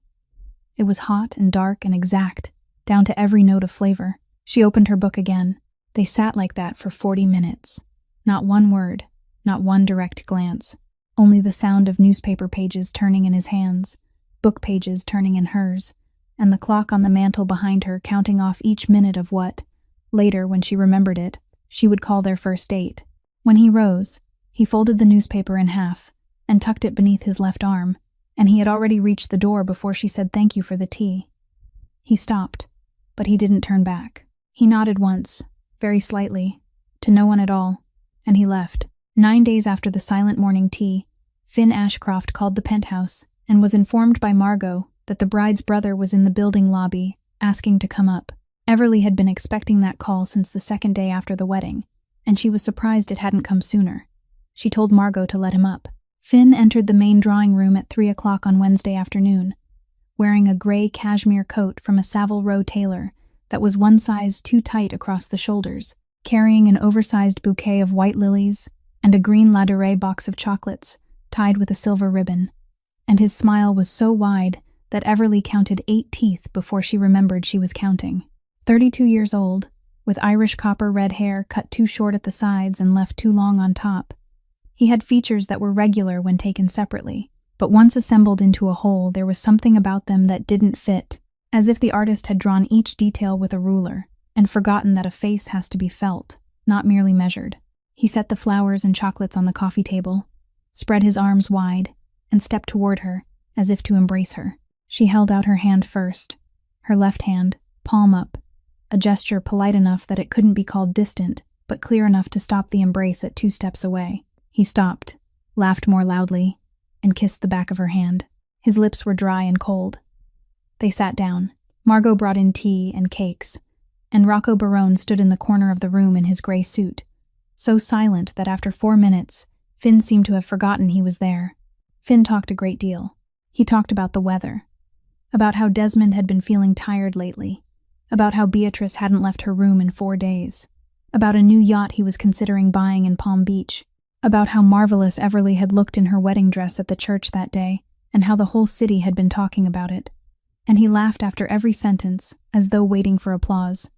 It was hot and dark and exact, down to every note of flavor. She opened her book again. They sat like that for 40 minutes. Not one word, not one direct glance, only the sound of newspaper pages turning in his hands, book pages turning in hers, and the clock on the mantel behind her counting off each minute of what, later, when she remembered it, she would call their first date. When he rose, he folded the newspaper in half and tucked it beneath his left arm, and he had already reached the door before she said thank you for the tea. He stopped, but he didn't turn back. He nodded once, very slightly, to no one at all, and he left. 9 days after the silent morning tea, Finn Ashcroft called the penthouse and was informed by Margot that the bride's brother was in the building lobby, asking to come up. Everly had been expecting that call since the second day after the wedding, and she was surprised it hadn't come sooner. She told Margot to let him up. Finn entered the main drawing room at 3 o'clock on Wednesday afternoon, wearing a gray cashmere coat from a Savile Row tailor that was 1 size too tight across the shoulders, carrying an oversized bouquet of white lilies and a green Ladurée box of chocolates tied with a silver ribbon. And his smile was so wide that Everly counted 8 teeth before she remembered she was counting. 32 years old, with Irish copper red hair cut too short at the sides and left too long on top. He had features that were regular when taken separately, but once assembled into a whole, there was something about them that didn't fit, as if the artist had drawn each detail with a ruler and forgotten that a face has to be felt, not merely measured. He set the flowers and chocolates on the coffee table, spread his arms wide, and stepped toward her, as if to embrace her. She held out her hand first, her left hand, palm up, a gesture polite enough that it couldn't be called distant, but clear enough to stop the embrace at 2 steps away. He stopped, laughed more loudly, and kissed the back of her hand. His lips were dry and cold. They sat down. Margot brought in tea and cakes, and Rocco Barone stood in the corner of the room in his gray suit, so silent that after 4 minutes, Finn seemed to have forgotten he was there. Finn talked a great deal. He talked about the weather, about how Desmond had been feeling tired lately, about how Beatrice hadn't left her room in 4 days, about a new yacht he was considering buying in Palm Beach, about how marvelous Everly had looked in her wedding dress at the church that day, and how the whole city had been talking about it. And he laughed after every sentence, as though waiting for applause.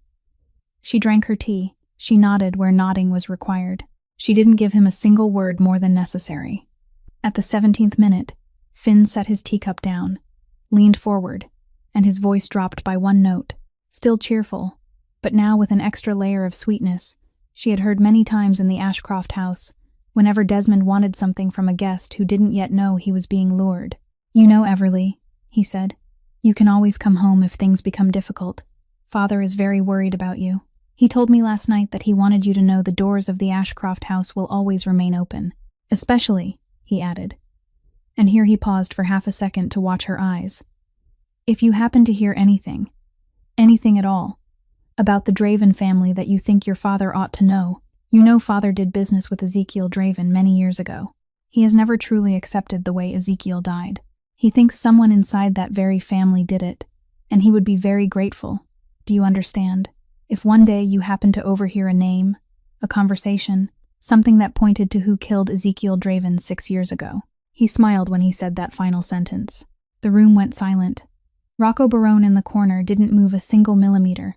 She drank her tea. She nodded where nodding was required. She didn't give him a single word more than necessary. At the 17th minute, Finn set his teacup down, leaned forward, and his voice dropped by 1 note, still cheerful, but now with an extra layer of sweetness she had heard many times in the Ashcroft house, whenever Desmond wanted something from a guest who didn't yet know he was being lured. "You know, Everly," he said, "you can always come home if things become difficult. Father is very worried about you." He told me last night that he wanted you to know the doors of the Ashcroft house will always remain open. Especially, he added. And here he paused for half a second to watch her eyes. If you happen to hear anything at all, about the Draven family that you think your father ought to know, you know father did business with Ezekiel Draven many years ago. He has never truly accepted the way Ezekiel died. He thinks someone inside that very family did it, and he would be very grateful. Do you understand? If one day you happen to overhear a name, a conversation, something that pointed to who killed Ezekiel Draven 6 years ago. He smiled when he said that final sentence. The room went silent. Rocco Barone in the corner didn't move a single millimeter,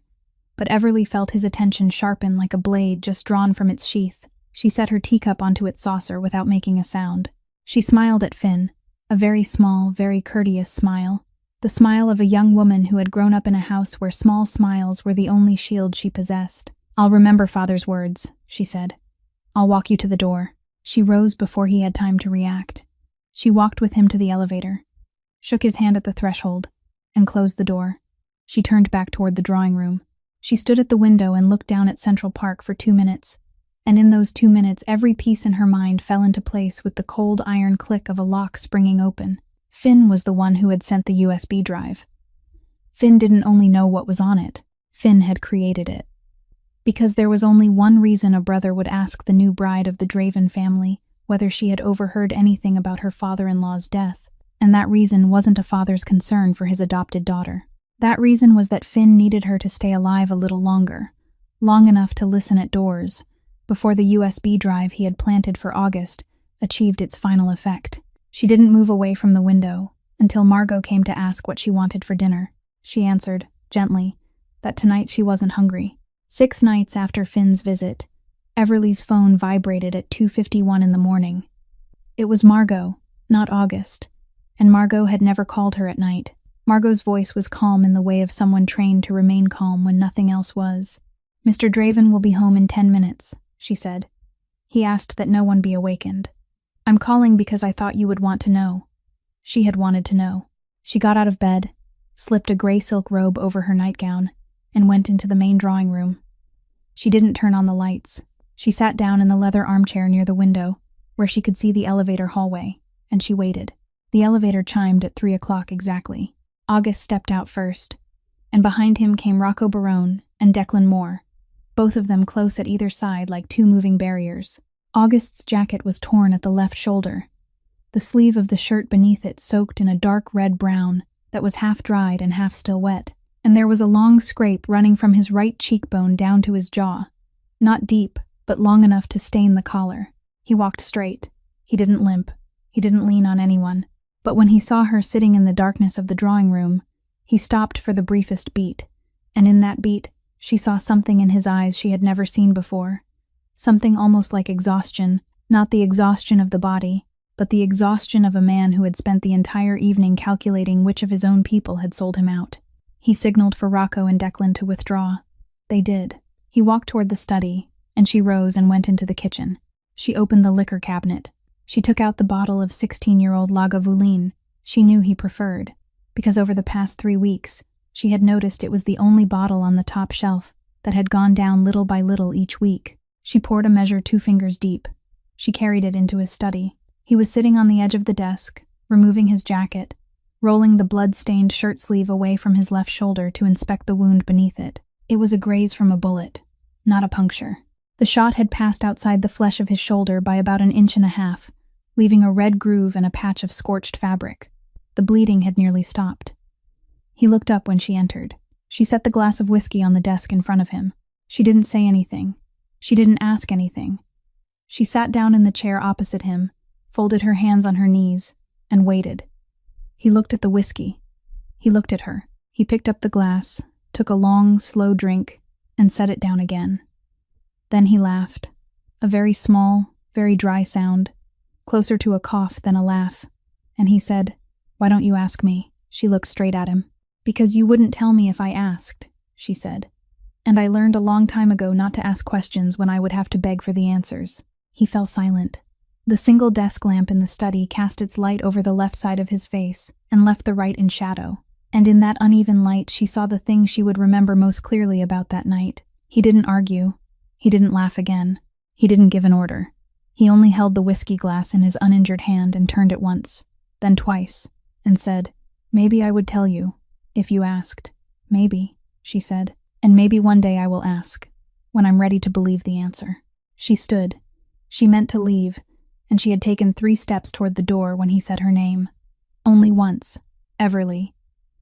but Everly felt his attention sharpen like a blade just drawn from its sheath. She set her teacup onto its saucer without making a sound. She smiled at Finn, a very small, very courteous smile. The smile of a young woman who had grown up in a house where small smiles were the only shield she possessed. I'll remember father's words, she said. I'll walk you to the door. She rose before he had time to react. She walked with him to the elevator, shook his hand at the threshold, and closed the door. She turned back toward the drawing room. She stood at the window and looked down at Central Park for 2 minutes, and in those 2 minutes every piece in her mind fell into place with the cold iron click of a lock springing open. Finn was the one who had sent the USB drive. Finn didn't only know what was on it, Finn had created it. Because there was only one reason a brother would ask the new bride of the Draven family whether she had overheard anything about her father-in-law's death, and that reason wasn't a father's concern for his adopted daughter. That reason was that Finn needed her to stay alive a little longer, long enough to listen at doors, before the USB drive he had planted for August achieved its final effect. She didn't move away from the window until Margot came to ask what she wanted for dinner. She answered, gently, that tonight she wasn't hungry. 6 nights after Finn's visit, Everly's phone vibrated at 2:51 in the morning. It was Margot, not August, and Margot had never called her at night. Margot's voice was calm in the way of someone trained to remain calm when nothing else was. Mr. Draven will be home in 10 minutes, she said. He asked that no one be awakened. I'm calling because I thought you would want to know. She had wanted to know. She got out of bed, slipped a gray silk robe over her nightgown, and went into the main drawing room. She didn't turn on the lights. She sat down in the leather armchair near the window, where she could see the elevator hallway, and she waited. The elevator chimed at 3 o'clock exactly. August stepped out first, and behind him came Rocco Barone and Declan Moore, both of them close at either side like 2 moving barriers. August's jacket was torn at the left shoulder, the sleeve of the shirt beneath it soaked in a dark red-brown that was half dried and half still wet, and there was a long scrape running from his right cheekbone down to his jaw, not deep, but long enough to stain the collar. He walked straight. He didn't limp. He didn't lean on anyone. But when he saw her sitting in the darkness of the drawing room, he stopped for the briefest beat, and in that beat, she saw something in his eyes she had never seen before. Something almost like exhaustion, not the exhaustion of the body, but the exhaustion of a man who had spent the entire evening calculating which of his own people had sold him out. He signaled for Rocco and Declan to withdraw. They did. He walked toward the study, and she rose and went into the kitchen. She opened the liquor cabinet. She took out the bottle of 16-year-old Lagavulin she knew he preferred, because over the past 3 weeks, she had noticed it was the only bottle on the top shelf that had gone down little by little each week. She poured a measure 2 fingers deep. She carried it into his study. He was sitting on the edge of the desk, removing his jacket, rolling the blood-stained shirt sleeve away from his left shoulder to inspect the wound beneath it. It was a graze from a bullet, not a puncture. The shot had passed outside the flesh of his shoulder by about 1.5 inches, leaving a red groove and a patch of scorched fabric. The bleeding had nearly stopped. He looked up when she entered. She set the glass of whiskey on the desk in front of him. She didn't say anything. She didn't ask anything. She sat down in the chair opposite him, folded her hands on her knees, and waited. He looked at the whiskey. He looked at her. He picked up the glass, took a long, slow drink, and set it down again. Then he laughed. A very small, very dry sound, closer to a cough than a laugh. And he said, "Why don't you ask me?" She looked straight at him. "Because you wouldn't tell me if I asked," she said. "And I learned a long time ago not to ask questions when I would have to beg for the answers." He fell silent. The single desk lamp in the study cast its light over the left side of his face and left the right in shadow. And in that uneven light she saw the thing she would remember most clearly about that night. He didn't argue. He didn't laugh again. He didn't give an order. He only held the whiskey glass in his uninjured hand and turned it once, then twice, and said, "Maybe I would tell you, if you asked." "Maybe," she said, "and maybe one day I will ask, when I'm ready to believe the answer." She stood. She meant to leave, and she had taken 3 steps toward the door when he said her name. Only once, Everly.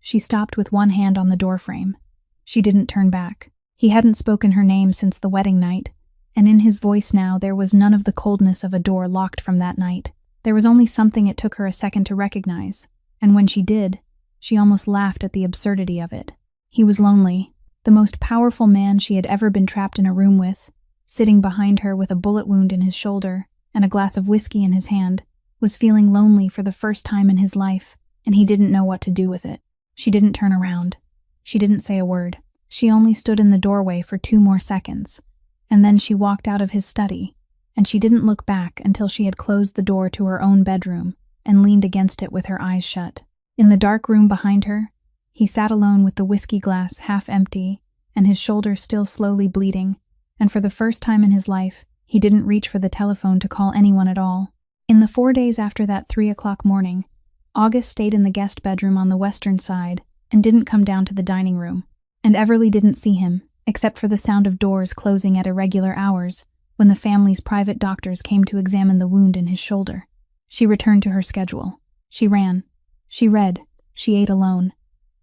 She stopped with one hand on the doorframe. She didn't turn back. He hadn't spoken her name since the wedding night, and in his voice now there was none of the coldness of a door locked from that night. There was only something it took her a second to recognize, and when she did, she almost laughed at the absurdity of it. He was lonely. The most powerful man she had ever been trapped in a room with, sitting behind her with a bullet wound in his shoulder and a glass of whiskey in his hand, was feeling lonely for the first time in his life, and he didn't know what to do with it. She didn't turn around. She didn't say a word. She only stood in the doorway for 2 more seconds, and then she walked out of his study, and she didn't look back until she had closed the door to her own bedroom and leaned against it with her eyes shut. In the dark room behind her, he sat alone with the whiskey glass half empty and his shoulder still slowly bleeding, and for the first time in his life, he didn't reach for the telephone to call anyone at all. In the 4 days after that 3 o'clock morning, August stayed in the guest bedroom on the western side and didn't come down to the dining room, and Everly didn't see him, except for the sound of doors closing at irregular hours when the family's private doctors came to examine the wound in his shoulder. She returned to her schedule. She ran. She read. She ate alone.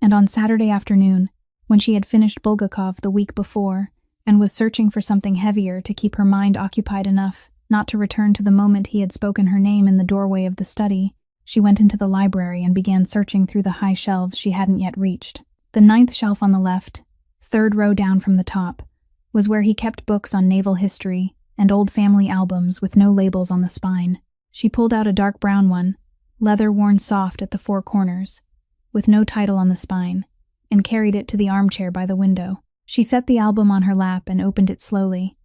And on Saturday afternoon, when she had finished Bulgakov the week before and was searching for something heavier to keep her mind occupied enough not to return to the moment he had spoken her name in the doorway of the study, she went into the library and began searching through the high shelves she hadn't yet reached. The 9th shelf on the left, 3rd row down from the top, was where he kept books on naval history and old family albums with no labels on the spine. She pulled out a dark brown one, leather worn soft at the 4 corners, with no title on the spine, and carried it to the armchair by the window. She set the album on her lap and opened it slowly,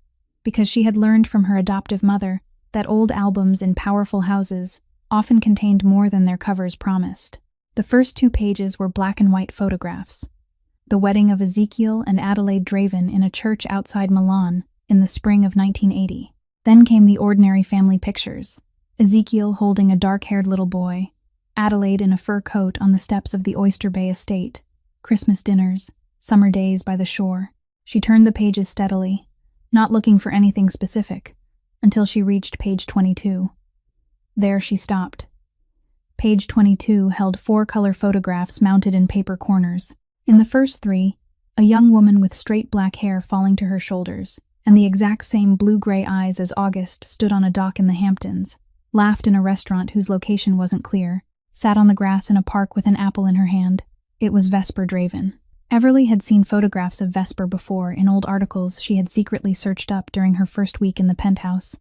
because she had learned from her adoptive mother that old albums in powerful houses often contained more than their covers promised. The first 2 pages were black and white photographs. The wedding of Ezekiel and Adelaide Draven in a church outside Milan in the spring of 1980. Then came the ordinary family pictures. Ezekiel holding a dark-haired little boy, Adelaide in a fur coat on the steps of the Oyster Bay estate, Christmas dinners, summer days by the shore. She turned the pages steadily, not looking for anything specific, until she reached page 22. There she stopped. Page 22 held 4 color photographs mounted in paper corners. In the first 3, a young woman with straight black hair falling to her shoulders, and the exact same blue-gray eyes as August stood on a dock in the Hamptons, laughed in a restaurant whose location wasn't clear, sat on the grass in a park with an apple in her hand. It was Vesper Draven. Everly had seen photographs of Vesper before in old articles she had secretly searched up during her first week in the penthouse,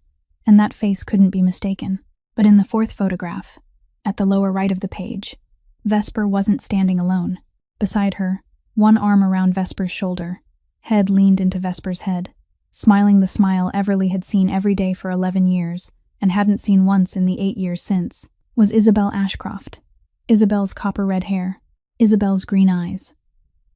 and that face couldn't be mistaken. But in the 4th photograph, at the lower right of the page, Vesper wasn't standing alone. Beside her, one arm around Vesper's shoulder, head leaned into Vesper's head, smiling the smile Everly had seen every day for 11 years and hadn't seen once in the 8 years since, was Isabel Ashcroft. Isabel's copper-red hair, Isabel's green eyes,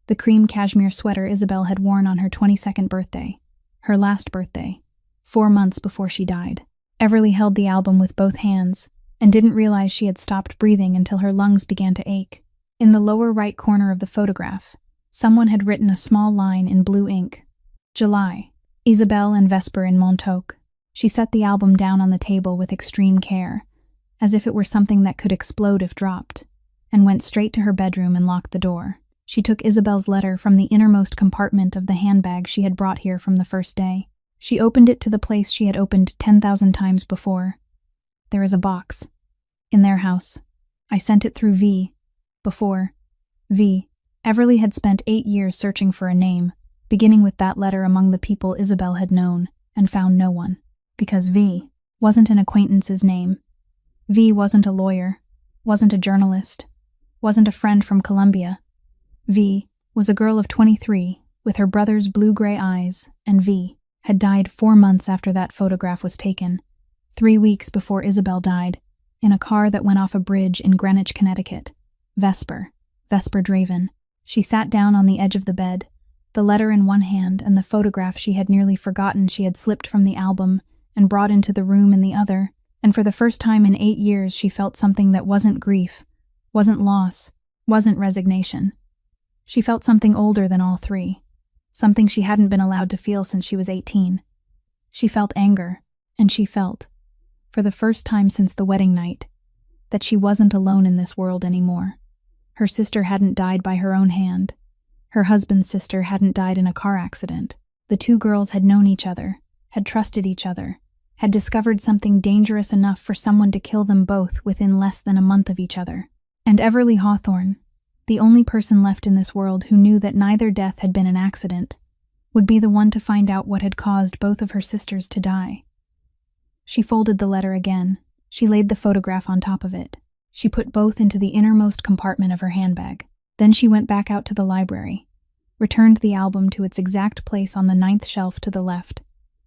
the cream cashmere sweater Isabel had worn on her 22nd birthday, her last birthday, 4 months before she died. Everly held the album with both hands and didn't realize she had stopped breathing until her lungs began to ache. In the lower right corner of the photograph, someone had written a small line in blue ink. July. Isabel and Vesper in Montauk. She set the album down on the table with extreme care, as if it were something that could explode if dropped, and went straight to her bedroom and locked the door. She took Isabel's letter from the innermost compartment of the handbag she had brought here from the first day. She opened it to the place she had opened 10,000 times before. There is a box. In their house. I sent it through V. Before. V. Everly had spent 8 years searching for a name, beginning with that letter among the people Isabel had known, and found no one. Because V wasn't an acquaintance's name. V wasn't a lawyer, wasn't a journalist, wasn't a friend from Columbia. V was a girl of 23, with her brother's blue-gray eyes, and V had died 4 months after that photograph was taken, 3 weeks before Isabel died, in a car that went off a bridge in Greenwich, Connecticut. Vesper Draven. She sat down on the edge of the bed, the letter in one hand and the photograph she had nearly forgotten she had slipped from the album and brought into the room in the other, and for the first time in 8 years she felt something that wasn't grief, wasn't loss, wasn't resignation. She felt something older than all three, something she hadn't been allowed to feel since she was 18. She felt anger, and she felt, for the first time since the wedding night, that she wasn't alone in this world anymore. Her sister hadn't died by her own hand. Her husband's sister hadn't died in a car accident. The two girls had known each other, had trusted each other, had discovered something dangerous enough for someone to kill them both within less than a month of each other. And Everly Hawthorne, the only person left in this world who knew that neither death had been an accident, would be the one to find out what had caused both of her sisters to die. She folded the letter again. She laid the photograph on top of it. She put both into the innermost compartment of her handbag. Then she went back out to the library, returned the album to its exact place on the 9th shelf to the left,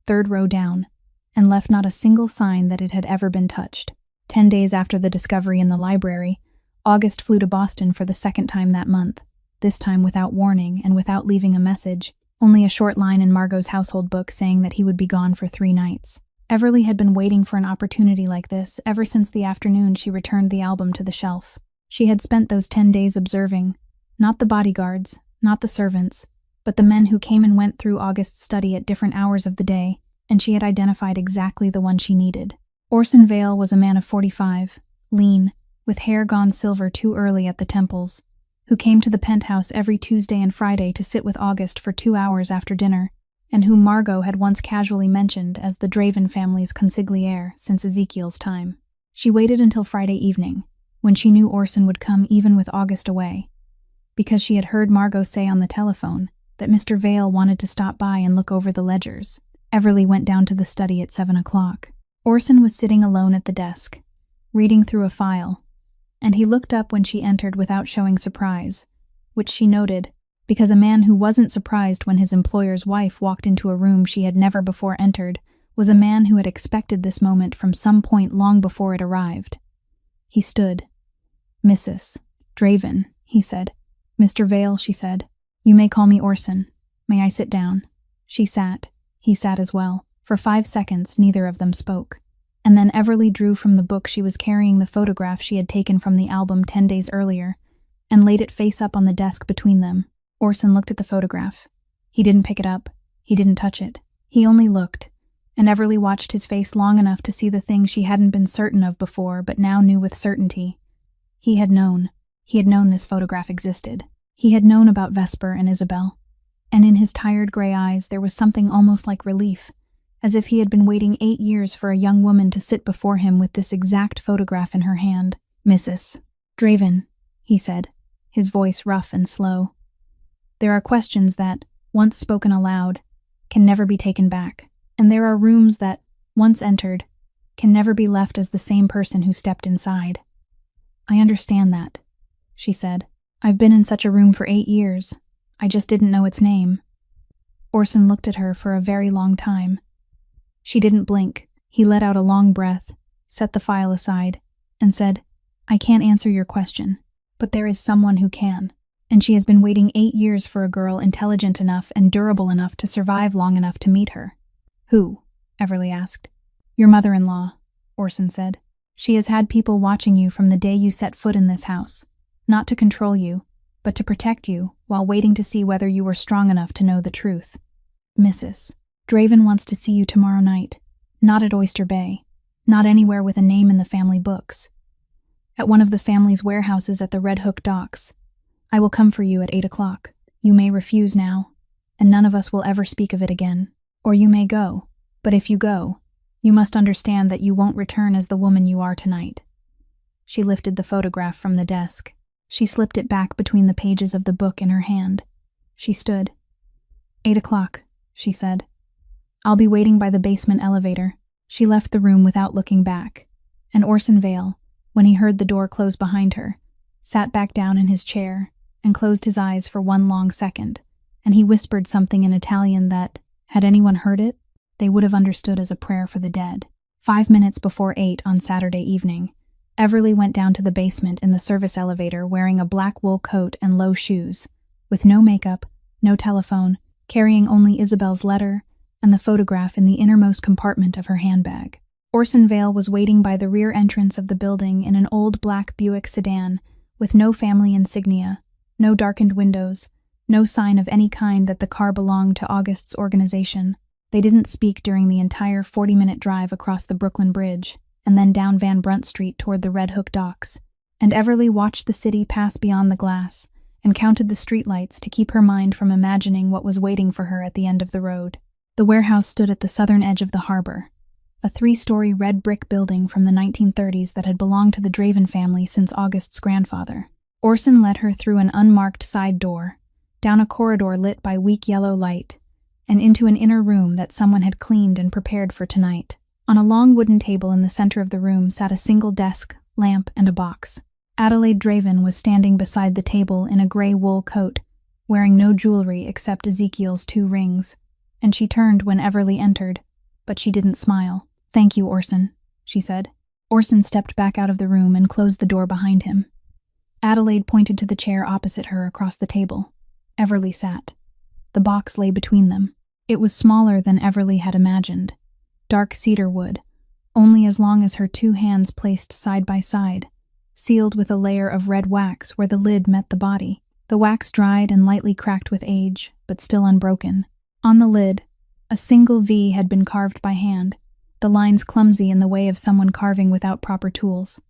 3rd row down, and left not a single sign that it had ever been touched. 10 days after the discovery in the library, August flew to Boston for the 2nd time that month, this time without warning and without leaving a message, only a short line in Margot's household book saying that he would be gone for 3 nights. Everly had been waiting for an opportunity like this ever since the afternoon she returned the album to the shelf. She had spent those 10 days observing, not the bodyguards, not the servants, but the men who came and went through August's study at different hours of the day, and she had identified exactly the one she needed. Orson Vale was a man of 45, lean, with hair gone silver too early at the temples, who came to the penthouse every Tuesday and Friday to sit with August for 2 hours after dinner, and whom Margot had once casually mentioned as the Draven family's consigliere since Ezekiel's time. She waited until Friday evening, when she knew Orson would come even with August away, because she had heard Margot say on the telephone that Mr. Vale wanted to stop by and look over the ledgers. Everly went down to the study at 7 o'clock. Orson was sitting alone at the desk, reading through a file, and he looked up when she entered without showing surprise, which she noted, because a man who wasn't surprised when his employer's wife walked into a room she had never before entered was a man who had expected this moment from some point long before it arrived. He stood. "Mrs. Draven," he said. "Mr. Vale," she said. "You may call me Orson. May I sit down?" She sat. He sat as well. For 5 seconds, neither of them spoke. And then Everly drew from the book she was carrying the photograph she had taken from the album 10 days earlier, and laid it face up on the desk between them. Orson looked at the photograph. He didn't pick it up. He didn't touch it. He only looked, and Everly watched his face long enough to see the thing she hadn't been certain of before but now knew with certainty. He had known. He had known this photograph existed. He had known about Vesper and Isabel. And in his tired gray eyes there was something almost like relief, as if he had been waiting 8 years for a young woman to sit before him with this exact photograph in her hand. "Mrs. Draven," he said, his voice rough and slow. "There are questions that, once spoken aloud, can never be taken back. And there are rooms that, once entered, can never be left as the same person who stepped inside." "I understand that," she said. "I've been in such a room for 8 years. I just didn't know its name." Orson looked at her for a very long time. She didn't blink. He let out a long breath, set the file aside, and said, "I can't answer your question, but there is someone who can. And she has been waiting 8 years for a girl intelligent enough and durable enough to survive long enough to meet her." "Who?" Everly asked. "Your mother-in-law," Orson said. "She has had people watching you from the day you set foot in this house, not to control you, but to protect you, while waiting to see whether you were strong enough to know the truth. Mrs. Draven wants to see you tomorrow night, not at Oyster Bay, not anywhere with a name in the family books. At one of the family's warehouses at the Red Hook docks. I will come for you at 8 o'clock. You may refuse now, and none of us will ever speak of it again. Or you may go, but if you go, you must understand that you won't return as the woman you are tonight." She lifted the photograph from the desk. She slipped it back between the pages of the book in her hand. She stood. 8 o'clock, she said. "I'll be waiting by the basement elevator." She left the room without looking back, and Orson Vale, when he heard the door close behind her, sat back down in his chair and closed his eyes for one long second, and he whispered something in Italian that, had anyone heard it, they would have understood as a prayer for the dead. 5 minutes before 8 on Saturday evening, Everly went down to the basement in the service elevator wearing a black wool coat and low shoes, with no makeup, no telephone, carrying only Isabel's letter and the photograph in the innermost compartment of her handbag. Orson Vale was waiting by the rear entrance of the building in an old black Buick sedan with no family insignia, no darkened windows, no sign of any kind that the car belonged to August's organization. They didn't speak during the entire 40-minute drive across the Brooklyn Bridge and then down Van Brunt Street toward the Red Hook docks. And Everly watched the city pass beyond the glass and counted the streetlights to keep her mind from imagining what was waiting for her at the end of the road. The warehouse stood at the southern edge of the harbor, a 3-story red brick building from the 1930s that had belonged to the Draven family since August's grandfather. Orson led her through an unmarked side door, down a corridor lit by weak yellow light, and into an inner room that someone had cleaned and prepared for tonight. On a long wooden table in the center of the room sat a single desk, lamp, and a box. Adelaide Draven was standing beside the table in a gray wool coat, wearing no jewelry except Ezekiel's 2 rings, and she turned when Everly entered, but she didn't smile. "Thank you, Orson," she said. Orson stepped back out of the room and closed the door behind him. Adelaide pointed to the chair opposite her across the table. Everly sat. The box lay between them. It was smaller than Everly had imagined. Dark cedar wood, only as long as her 2 hands placed side by side, sealed with a layer of red wax where the lid met the body. The wax dried and lightly cracked with age, but still unbroken. On the lid, a single V had been carved by hand, the lines clumsy in the way of someone carving without proper tools.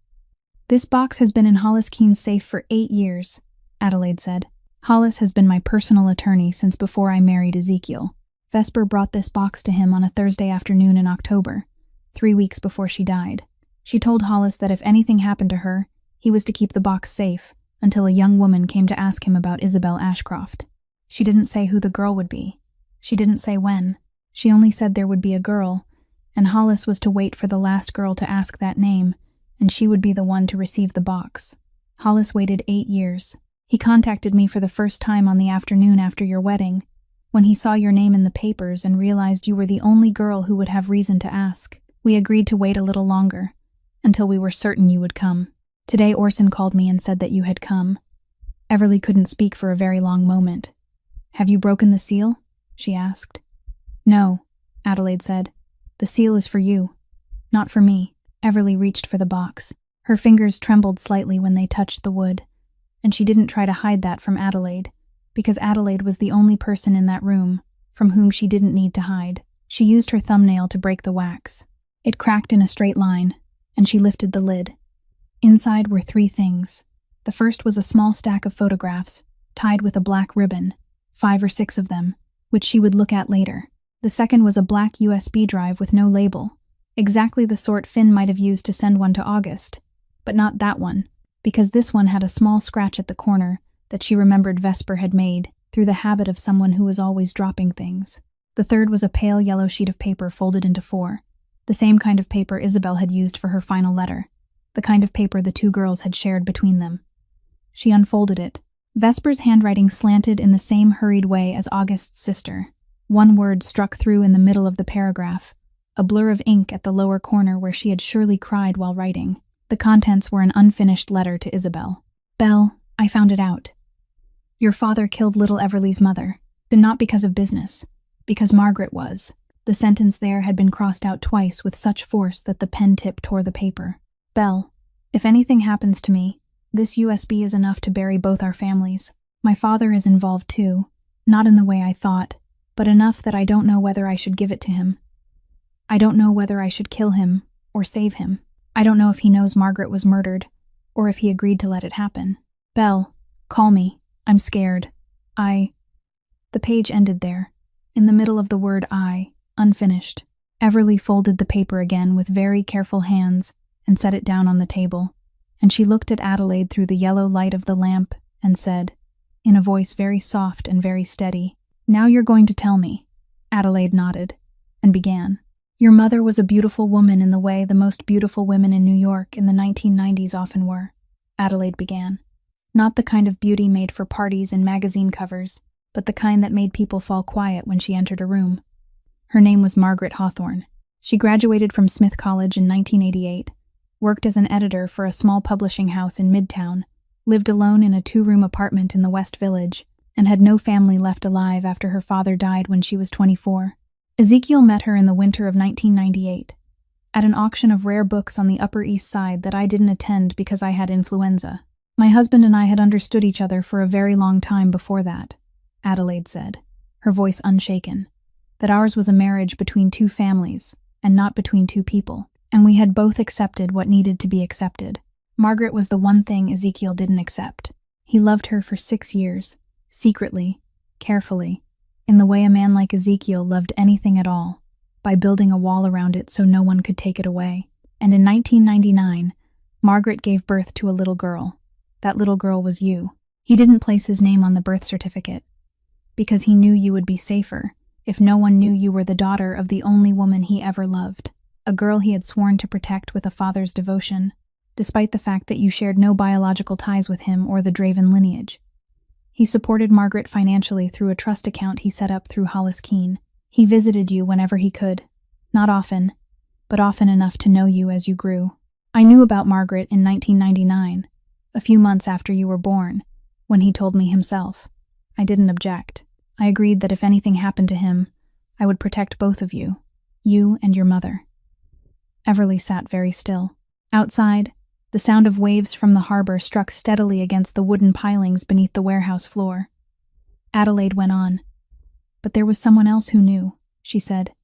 "This box has been in Hollis Keene's safe for 8 years, Adelaide said. "Hollis has been my personal attorney since before I married Ezekiel. Vesper brought this box to him on a Thursday afternoon in October, 3 weeks before she died. She told Hollis that if anything happened to her, he was to keep the box safe until a young woman came to ask him about Isabel Ashcroft. She didn't say who the girl would be. She didn't say when. She only said there would be a girl, and Hollis was to wait for the last girl to ask that name, and she would be the one to receive the box. Hollis waited 8 years. He contacted me for the first time on the afternoon after your wedding, when he saw your name in the papers and realized you were the only girl who would have reason to ask. We agreed to wait a little longer, until we were certain you would come. Today Orson called me and said that you had come." Everly couldn't speak for a very long moment. "Have you broken the seal?" she asked. "No," Adelaide said. "The seal is for you, not for me." Everly reached for the box. Her fingers trembled slightly when they touched the wood, and she didn't try to hide that from Adelaide, because Adelaide was the only person in that room from whom she didn't need to hide. She used her thumbnail to break the wax. It cracked in a straight line, and she lifted the lid. Inside were 3 things. The first was a small stack of photographs, tied with a black ribbon, 5 or 6 of them, which she would look at later. The second was a black USB drive with no label, exactly the sort Finn might have used to send one to August, but not that one, because this one had a small scratch at the corner that she remembered Vesper had made through the habit of someone who was always dropping things. The third was a pale yellow sheet of paper folded into 4, the same kind of paper Isabel had used for her final letter, the kind of paper the 2 girls had shared between them. She unfolded it. Vesper's handwriting slanted in the same hurried way as August's sister. One word struck through in the middle of the paragraph, a blur of ink at the lower corner where she had surely cried while writing. The contents were an unfinished letter to Isabel. "Belle, I found it out. Your father killed little Everly's mother, and not because of business, because Margaret was." The sentence there had been crossed out twice with such force that the pen tip tore the paper. "Belle, if anything happens to me, this USB is enough to bury both our families. My father is involved too, not in the way I thought, but enough that I don't know whether I should give it to him. I don't know whether I should kill him or save him. I don't know if he knows Margaret was murdered, or if he agreed to let it happen. Belle, call me. I'm scared. The page ended there, in the middle of the word I, unfinished. Everly folded the paper again with very careful hands and set it down on the table, and she looked at Adelaide through the yellow light of the lamp and said, in a voice very soft and very steady, "Now you're going to tell me." Adelaide nodded and began. "Your mother was a beautiful woman in the way the most beautiful women in New York in the 1990s often were," Adelaide began. "Not the kind of beauty made for parties and magazine covers, but the kind that made people fall quiet when she entered a room. Her name was Margaret Hawthorne. She graduated from Smith College in 1988, worked as an editor for a small publishing house in Midtown, lived alone in a 2-room apartment in the West Village, and had no family left alive after her father died when she was 24. Ezekiel met her in the winter of 1998, at an auction of rare books on the Upper East Side that I didn't attend because I had influenza. My husband and I had understood each other for a very long time before that, Adelaide said, her voice unshaken, that ours was a marriage between two families, and not between two people, and we had both accepted what needed to be accepted. Margaret was the one thing Ezekiel didn't accept. He loved her for 6 years, secretly, carefully, in the way a man like Ezekiel loved anything at all, by building a wall around it so no one could take it away. And in 1999, Margaret gave birth to a little girl. That little girl was you. He didn't place his name on the birth certificate, because he knew you would be safer if no one knew you were the daughter of the only woman he ever loved, a girl he had sworn to protect with a father's devotion, despite the fact that you shared no biological ties with him or the Draven lineage. He supported Margaret financially through a trust account he set up through Hollis Keene. He visited you whenever he could, not often, but often enough to know you as you grew. I knew about Margaret in 1999, a few months after you were born, when he told me himself. I didn't object. I agreed that if anything happened to him, I would protect both of you and your mother. Everly sat very still. Outside, the sound of waves from the harbor struck steadily against the wooden pilings beneath the warehouse floor. Adelaide went on. But there was someone else who knew, she said.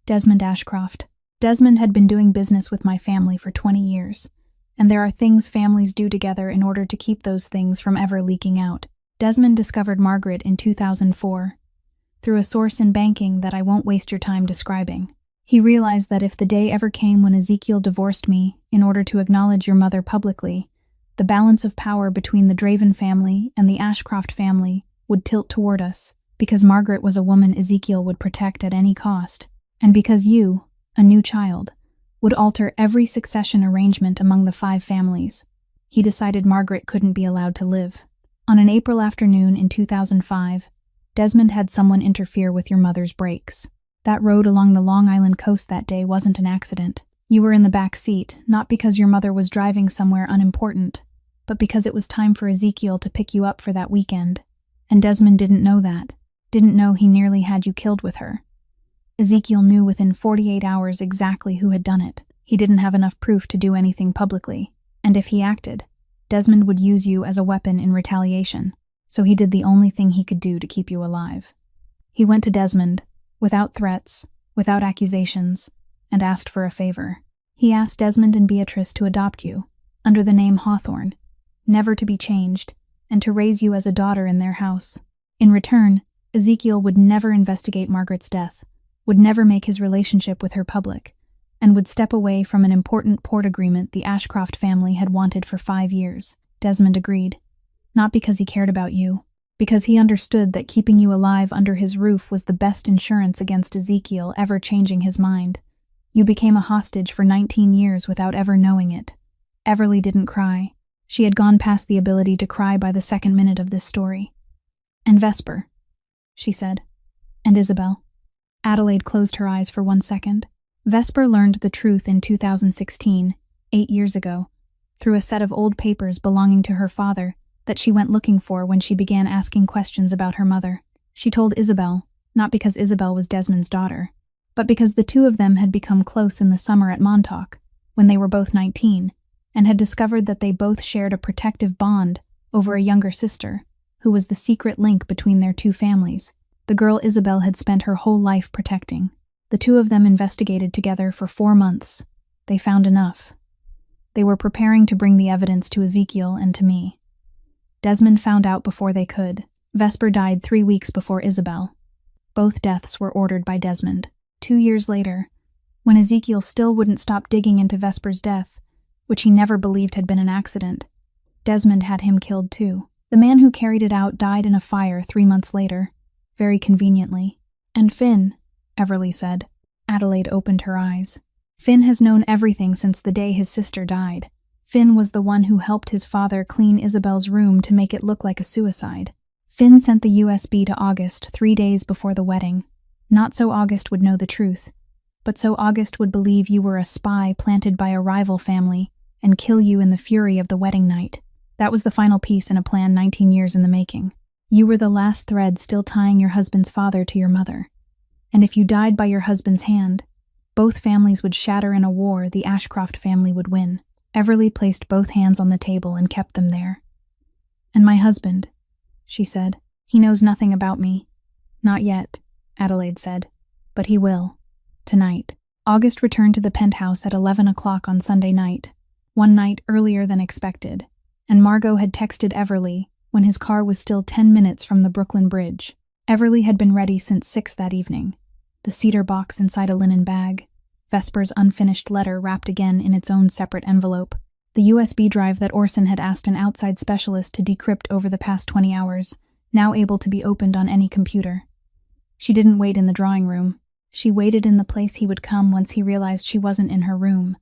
Desmond Ashcroft. Desmond had been doing business with my family for 20 years, and there are things families do together in order to keep those things from ever leaking out. Desmond discovered Margaret in 2004, through a source in banking that I won't waste your time describing. He realized that if the day ever came when Ezekiel divorced me in order to acknowledge your mother publicly, the balance of power between the Draven family and the Ashcroft family would tilt toward us, because Margaret was a woman Ezekiel would protect at any cost, and because you, a new child, would alter every succession arrangement among the 5 families. He decided Margaret couldn't be allowed to live. On an April afternoon in 2005, Desmond had someone interfere with your mother's brakes. That road along the Long Island coast that day wasn't an accident. You were in the back seat, not because your mother was driving somewhere unimportant, but because it was time for Ezekiel to pick you up for that weekend. And Desmond didn't know that. Didn't know he nearly had you killed with her. Ezekiel knew within 48 hours exactly who had done it. He didn't have enough proof to do anything publicly, and if he acted, Desmond would use you as a weapon in retaliation, so he did the only thing he could do to keep you alive. He went to Desmond, without threats, without accusations, and asked for a favor. He asked Desmond and Beatrice to adopt you, under the name Hawthorne, never to be changed, and to raise you as a daughter in their house. In return, Ezekiel would never investigate Margaret's death, would never make his relationship with her public, and would step away from an important port agreement the Ashcroft family had wanted for 5 years. Desmond agreed, not because he cared about you, because he understood that keeping you alive under his roof was the best insurance against Ezekiel ever changing his mind. You became a hostage for 19 years without ever knowing it. Everly didn't cry. She had gone past the ability to cry by the second minute of this story. And Vesper, she said. And Isabel. Adelaide closed her eyes for 1 second. Vesper learned the truth in 2016, 8 years ago, through a set of old papers belonging to her father that she went looking for when she began asking questions about her mother. She told Isabel, not because Isabel was Desmond's daughter, but because the two of them had become close in the summer at Montauk, when they were both 19, and had discovered that they both shared a protective bond over a younger sister, who was the secret link between their two families, the girl Isabel had spent her whole life protecting. The two of them investigated together for 4 months. They found enough. They were preparing to bring the evidence to Ezekiel and to me. Desmond found out before they could. Vesper died 3 weeks before Isabel. Both deaths were ordered by Desmond. 2 years later, when Ezekiel still wouldn't stop digging into Vesper's death, which he never believed had been an accident, Desmond had him killed too. The man who carried it out died in a fire 3 months later, very conveniently. And Finn, Everly said. Adelaide opened her eyes. Finn has known everything since the day his sister died. Finn was the one who helped his father clean Isabel's room to make it look like a suicide. Finn sent the USB to August 3 days before the wedding. Not so August would know the truth, but so August would believe you were a spy planted by a rival family and kill you in the fury of the wedding night. That was the final piece in a plan 19 years in the making. You were the last thread still tying your husband's father to your mother. And if you died by your husband's hand, both families would shatter in a war the Ashcroft family would win. Everly placed both hands on the table and kept them there. And my husband, she said. He knows nothing about me. Not yet, Adelaide said. But he will. Tonight. August returned to the penthouse at 11 o'clock on Sunday night, one night earlier than expected, and Margot had texted Everly when his car was still 10 minutes from the Brooklyn Bridge. Everly had been ready since 6 that evening. The cedar box inside a linen bag, Vesper's unfinished letter wrapped again in its own separate envelope, the USB drive that Orson had asked an outside specialist to decrypt over the past 20 hours, now able to be opened on any computer. She didn't wait in the drawing room. She waited in the place he would come once he realized she wasn't in her room.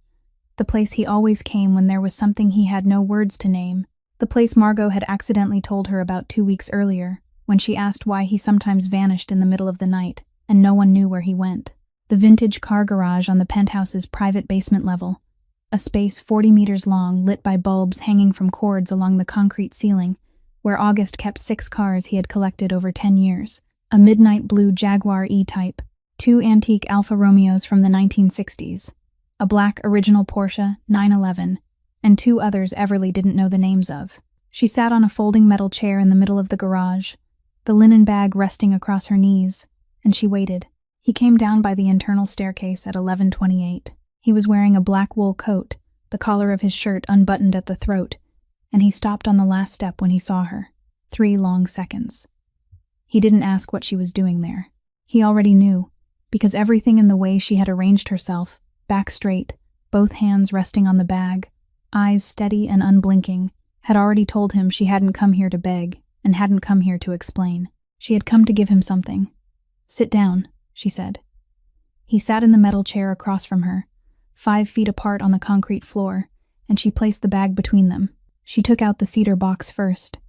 The place he always came when there was something he had no words to name. The place Margot had accidentally told her about 2 weeks earlier, when she asked why he sometimes vanished in the middle of the night, and no one knew where he went. The vintage car garage on the penthouse's private basement level, a space 40 meters long lit by bulbs hanging from cords along the concrete ceiling, where August kept 6 cars he had collected over 10 years. A midnight blue Jaguar E-Type, 2 antique Alfa Romeos from the 1960s, a black original Porsche 911, and 2 others Everly didn't know the names of. She sat on a folding metal chair in the middle of the garage, the linen bag resting across her knees, and she waited. He came down by the internal staircase at 11:28. He was wearing a black wool coat, the collar of his shirt unbuttoned at the throat, and he stopped on the last step when he saw her. 3 long seconds. He didn't ask what she was doing there. He already knew, because everything in the way she had arranged herself, back straight, both hands resting on the bag, eyes steady and unblinking, had already told him she hadn't come here to beg and hadn't come here to explain. She had come to give him something. "Sit down," she said. He sat in the metal chair across from her, 5 feet apart on the concrete floor, and she placed the bag between them. She took out the cedar box first.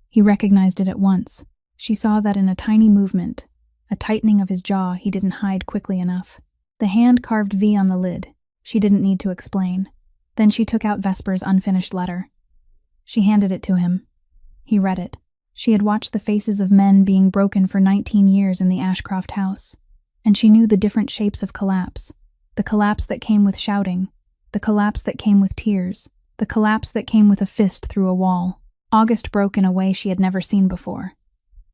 He recognized it at once. She saw that in a tiny movement, a tightening of his jaw he didn't hide quickly enough. The hand-carved V on the lid. She didn't need to explain. Then she took out Vesper's unfinished letter. She handed it to him. He read it. She had watched the faces of men being broken for 19 years in the Ashcroft house, and she knew the different shapes of collapse. The collapse that came with shouting, the collapse that came with tears, the collapse that came with a fist through a wall. August broke in a way she had never seen before.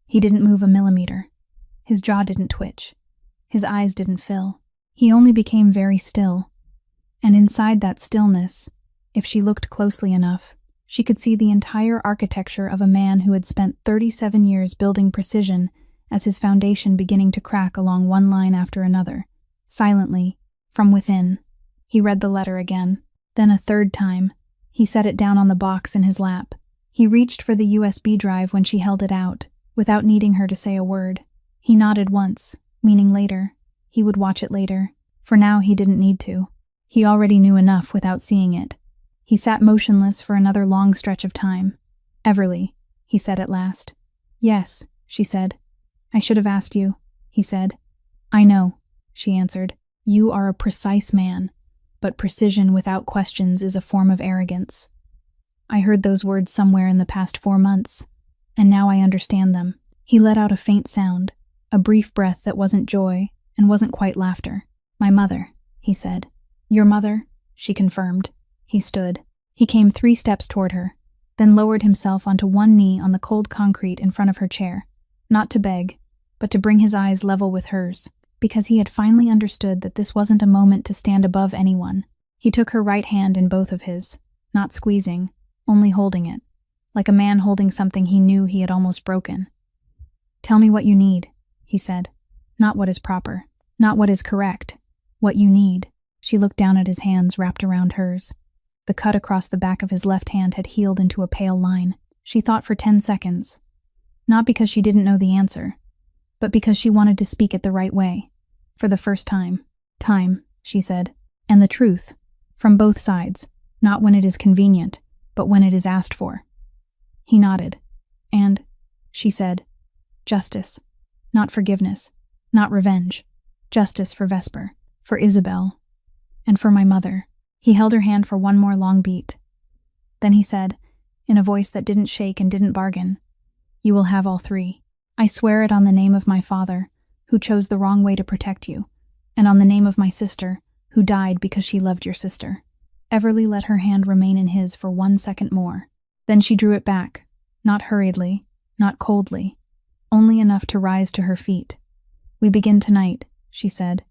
He didn't move a millimeter. His jaw didn't twitch. His eyes didn't fill. He only became very still. And inside that stillness, if she looked closely enough, she could see the entire architecture of a man who had spent 37 years building precision as his foundation beginning to crack along one line after another. Silently, from within, he read the letter again. Then a third time, he set it down on the box in his lap. He reached for the USB drive when she held it out, without needing her to say a word. He nodded once, meaning later. He would watch it later. For now, he didn't need to. He already knew enough without seeing it. He sat motionless for another long stretch of time. "Everly," he said at last. "Yes," she said. "I should have asked you," he said. "I know," she answered. "You are a precise man, but precision without questions is a form of arrogance. I heard those words somewhere in the past 4 months, and now I understand them." He let out a faint sound, a brief breath that wasn't joy and wasn't quite laughter. "My mother," he said. "Your mother?" she confirmed. He stood. He came 3 steps toward her, then lowered himself onto one knee on the cold concrete in front of her chair, not to beg, but to bring his eyes level with hers, because he had finally understood that this wasn't a moment to stand above anyone. He took her right hand in both of his, not squeezing, only holding it, like a man holding something he knew he had almost broken. "Tell me what you need," he said. "Not what is proper, not what is correct, what you need." She looked down at his hands wrapped around hers. The cut across the back of his left hand had healed into a pale line. She thought for 10 seconds. Not because she didn't know the answer, but because she wanted to speak it the right way. For the first time. "Time," she said. "And the truth. From both sides. Not when it is convenient, but when it is asked for." He nodded. "And," she said, "justice. Not forgiveness. Not revenge. Justice for Vesper. For Isabel. And for my mother." He held her hand for one more long beat. Then he said, in a voice that didn't shake and didn't bargain, You will have all three. I swear it on the name of my father, who chose the wrong way to protect you, and on the name of my sister, who died because she loved your sister." Everly let her hand remain in his for 1 second more. Then she drew it back, not hurriedly, not coldly, only enough to rise to her feet. "We begin tonight," she said.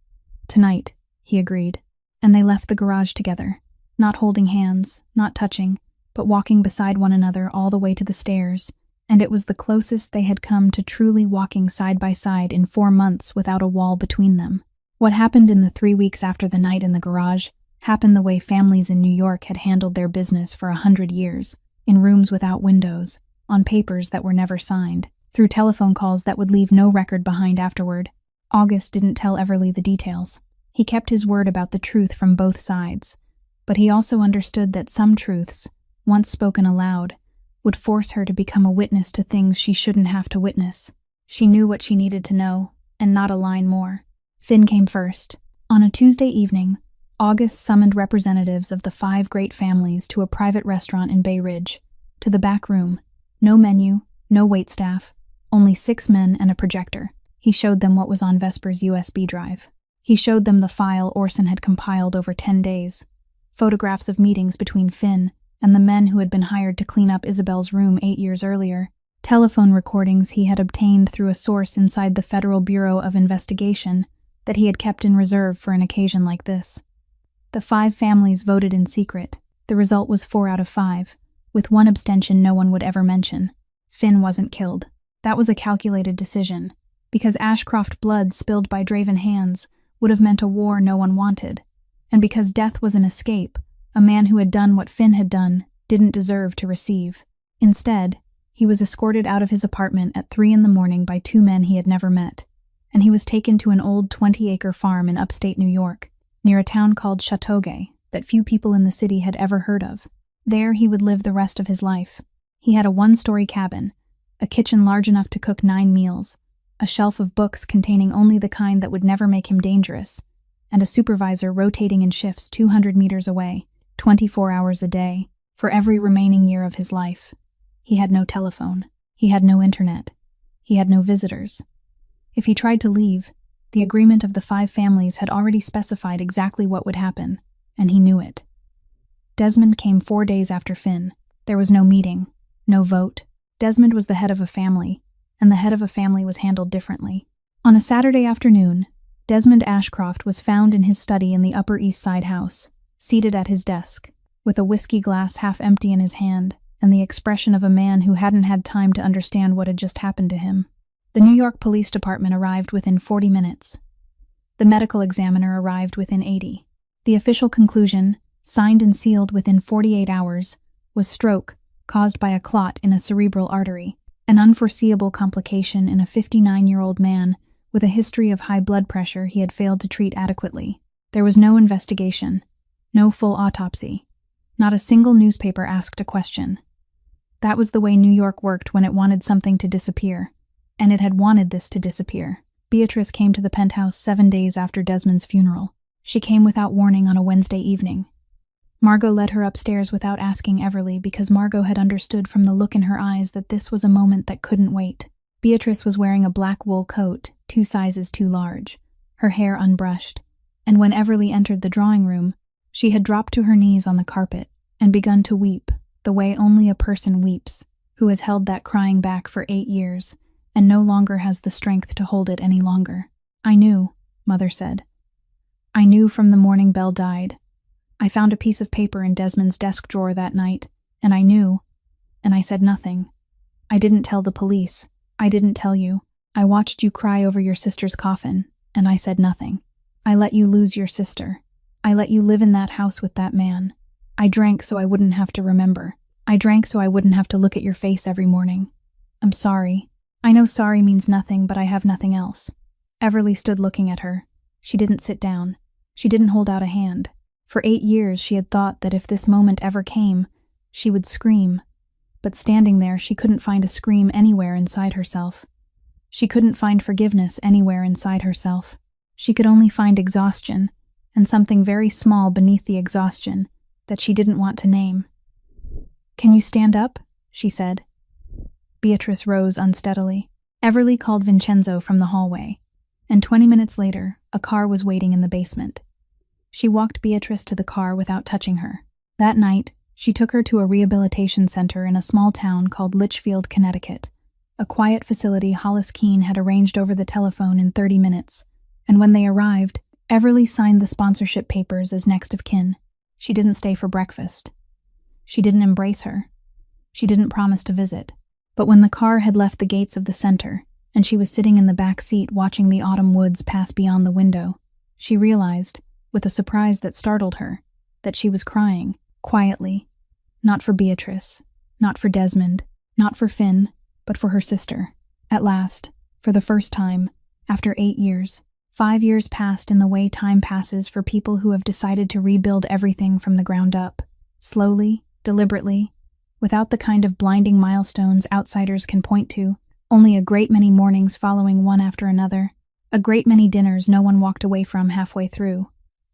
"Tonight," he agreed, and they left the garage together, not holding hands, not touching, but walking beside one another all the way to the stairs, and it was the closest they had come to truly walking side by side in 4 months without a wall between them. What happened in the 3 weeks after the night in the garage happened the way families in New York had handled their business for 100 years, in rooms without windows, on papers that were never signed, through telephone calls that would leave no record behind afterward. August didn't tell Everly the details. He kept his word about the truth from both sides, but he also understood that some truths, once spoken aloud, would force her to become a witness to things she shouldn't have to witness. She knew what she needed to know, and not a line more. Finn came first. On a Tuesday evening, August summoned representatives of the 5 great families to a private restaurant in Bay Ridge, to the back room. No menu, no waitstaff, only 6 men and a projector. He showed them what was on Vesper's USB drive. He showed them the file Orson had compiled over 10 days, photographs of meetings between Finn and the men who had been hired to clean up Isabel's room 8 years earlier, telephone recordings he had obtained through a source inside the Federal Bureau of Investigation that he had kept in reserve for an occasion like this. The 5 families voted in secret. The result was 4 out of 5, with 1 abstention no one would ever mention. Finn wasn't killed. That was a calculated decision, because Ashcroft blood spilled by Draven hands would have meant a war no one wanted, and because death was an escape, a man who had done what Finn had done didn't deserve to receive. Instead, he was escorted out of his apartment at 3 in the morning by 2 men he had never met, and he was taken to an old 20-acre farm in upstate New York, near a town called Chateauguay that few people in the city had ever heard of. There he would live the rest of his life. He had a 1-story cabin, a kitchen large enough to cook 9 meals, a shelf of books containing only the kind that would never make him dangerous, and a supervisor rotating in shifts 200 meters away, 24 hours a day, for every remaining year of his life. He had no telephone. He had no internet. He had no visitors. If he tried to leave, the agreement of the 5 families had already specified exactly what would happen, and he knew it. Desmond came 4 days after Finn. There was no meeting, no vote. Desmond was the head of a family, and the head of a family was handled differently. On a Saturday afternoon, Desmond Ashcroft was found in his study in the Upper East Side house, seated at his desk, with a whiskey glass half empty in his hand, and the expression of a man who hadn't had time to understand what had just happened to him. The New York Police Department arrived within 40 minutes. The medical examiner arrived within 80. The official conclusion, signed and sealed within 48 hours, was stroke caused by a clot in a cerebral artery, an unforeseeable complication in a 59-year-old man with a history of high blood pressure he had failed to treat adequately. There was no investigation, no full autopsy. Not a single newspaper asked a question. That was the way New York worked when it wanted something to disappear, and it had wanted this to disappear. Beatrice came to the penthouse 7 days after Desmond's funeral. She came without warning on a Wednesday evening. Margot led her upstairs without asking Everly because Margot had understood from the look in her eyes that this was a moment that couldn't wait. Beatrice was wearing a black wool coat, 2 sizes too large, her hair unbrushed, and when Everly entered the drawing room, she had dropped to her knees on the carpet and begun to weep the way only a person weeps who has held that crying back for 8 years and no longer has the strength to hold it any longer. "I knew," Mother said. "I knew from the morning Belle died. I found a piece of paper in Desmond's desk drawer that night, and I knew, and I said nothing. I didn't tell the police. I didn't tell you. I watched you cry over your sister's coffin, and I said nothing. I let you lose your sister. I let you live in that house with that man. I drank so I wouldn't have to remember. I drank so I wouldn't have to look at your face every morning. I'm sorry. I know sorry means nothing, but I have nothing else." Everly stood looking at her. She didn't sit down. She didn't hold out a hand. For 8 years she had thought that if this moment ever came, she would scream. But standing there, she couldn't find a scream anywhere inside herself. She couldn't find forgiveness anywhere inside herself. She could only find exhaustion, and something very small beneath the exhaustion that she didn't want to name. "Can you stand up?" she said. Beatrice rose unsteadily. Everly called Vincenzo from the hallway, and 20 minutes later, a car was waiting in the basement. She walked Beatrice to the car without touching her. That night, she took her to a rehabilitation center in a small town called Litchfield, Connecticut, a quiet facility Hollis Keene had arranged over the telephone in 30 minutes. And when they arrived, Everly signed the sponsorship papers as next of kin. She didn't stay for breakfast. She didn't embrace her. She didn't promise to visit. But when the car had left the gates of the center, and she was sitting in the back seat watching the autumn woods pass beyond the window, she realized, with a surprise that startled her, that she was crying, quietly. Not for Beatrice, not for Desmond, not for Finn, but for her sister. At last, for the first time, after 8 years, 5 years passed in the way time passes for people who have decided to rebuild everything from the ground up, slowly, deliberately, without the kind of blinding milestones outsiders can point to, only a great many mornings following one after another, a great many dinners no one walked away from halfway through,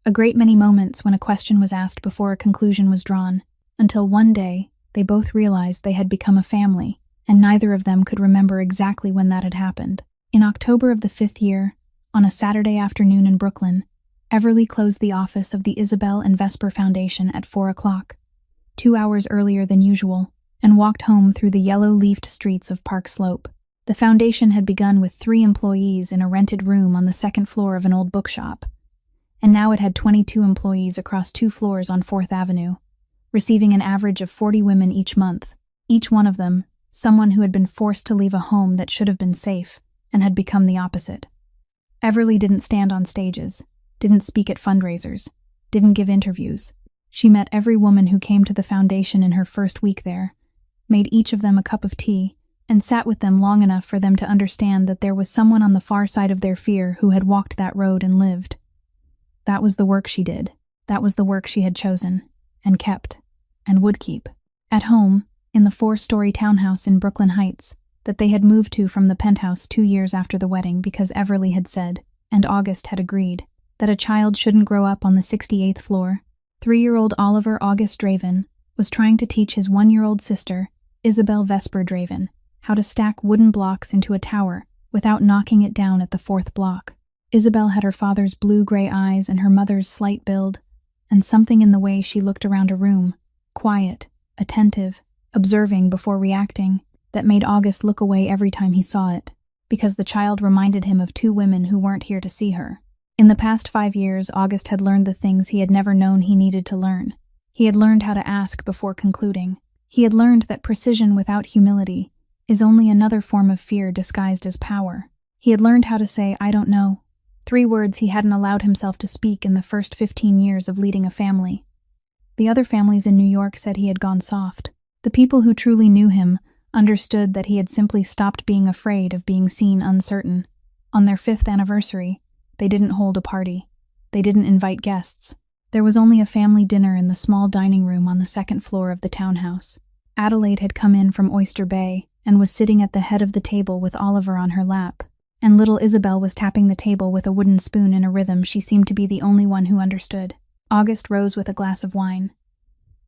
a great many moments when a question was asked before a conclusion was drawn, until one day they both realized they had become a family, and neither of them could remember exactly when that had happened. In October of the 5th year, on a Saturday afternoon in Brooklyn, Everly closed the office of the Isabel and Vesper Foundation at 4 o'clock, 2 hours earlier than usual, and walked home through the yellow-leafed streets of Park Slope. The foundation had begun with 3 employees in a rented room on the 2nd floor of an old bookshop, and now it had 22 employees across 2 floors on 4th Avenue, receiving an average of 40 women each month, each one of them someone who had been forced to leave a home that should have been safe and had become the opposite. Everly didn't stand on stages, didn't speak at fundraisers, didn't give interviews. She met every woman who came to the foundation in her first week there, made each of them a cup of tea, and sat with them long enough for them to understand that there was someone on the far side of their fear who had walked that road and lived. That was the work she did. That was the work she had chosen, and kept, and would keep. At home, in the 4-story townhouse in Brooklyn Heights, that they had moved to from the penthouse 2 years after the wedding because Everly had said, and August had agreed, that a child shouldn't grow up on the 68th floor, 3-year-old Oliver August Draven was trying to teach his 1-year-old sister, Isabel Vesper Draven, how to stack wooden blocks into a tower without knocking it down at the 4th block. Isabel had her father's blue-gray eyes and her mother's slight build, and something in the way she looked around a room, quiet, attentive, observing before reacting, that made August look away every time he saw it, because the child reminded him of 2 women who weren't here to see her. In the past 5 years, August had learned the things he had never known he needed to learn. He had learned how to ask before concluding. He had learned that precision without humility is only another form of fear disguised as power. He had learned how to say, "I don't know," 3 words he hadn't allowed himself to speak in the first 15 years of leading a family. The other families in New York said he had gone soft. The people who truly knew him understood that he had simply stopped being afraid of being seen uncertain. On their 5th anniversary, they didn't hold a party. They didn't invite guests. There was only a family dinner in the small dining room on the 2nd floor of the townhouse. Adelaide had come in from Oyster Bay and was sitting at the head of the table with Oliver on her lap, and little Isabel was tapping the table with a wooden spoon in a rhythm she seemed to be the only one who understood. August rose with a glass of wine.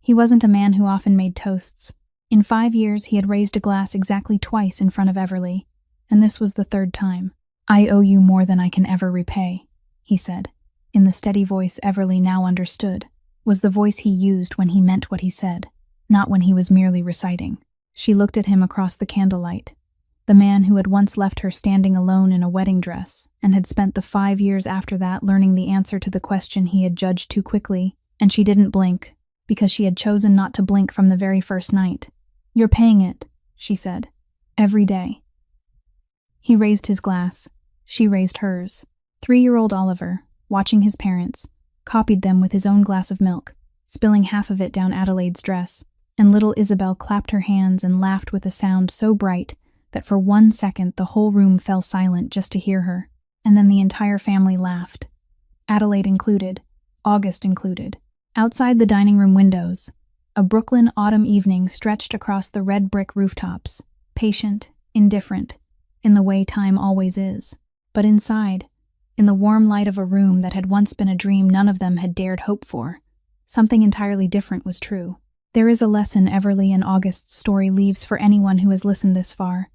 He wasn't a man who often made toasts. In 5 years, he had raised a glass exactly twice in front of Everly, and this was the 3rd time. "I owe you more than I can ever repay," he said, in the steady voice Everly now understood, was the voice he used when he meant what he said, not when he was merely reciting. She looked at him across the candlelight, the man who had once left her standing alone in a wedding dress, and had spent the 5 years after that learning the answer to the question he had judged too quickly, and she didn't blink, because she had chosen not to blink from the very first night. "You're paying it," she said, "every day." He raised his glass. She raised hers. 3-year-old Oliver, watching his parents, copied them with his own glass of milk, spilling half of it down Adelaide's dress, and little Isabel clapped her hands and laughed with a sound so bright that for 1 second the whole room fell silent just to hear her, and then the entire family laughed. Adelaide included, August included. Outside the dining room windows, a Brooklyn autumn evening stretched across the red brick rooftops, patient, indifferent, in the way time always is. But inside, in the warm light of a room that had once been a dream none of them had dared hope for, something entirely different was true. There is a lesson Everly and August's story leaves for anyone who has listened this far,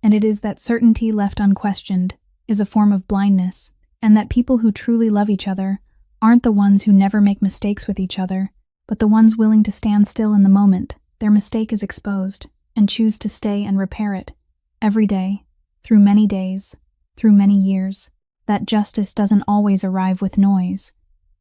and it is that certainty left unquestioned is a form of blindness, and that people who truly love each other aren't the ones who never make mistakes with each other, but the ones willing to stand still in the moment their mistake is exposed and choose to stay and repair it every day, through many days, through many years. That justice doesn't always arrive with noise,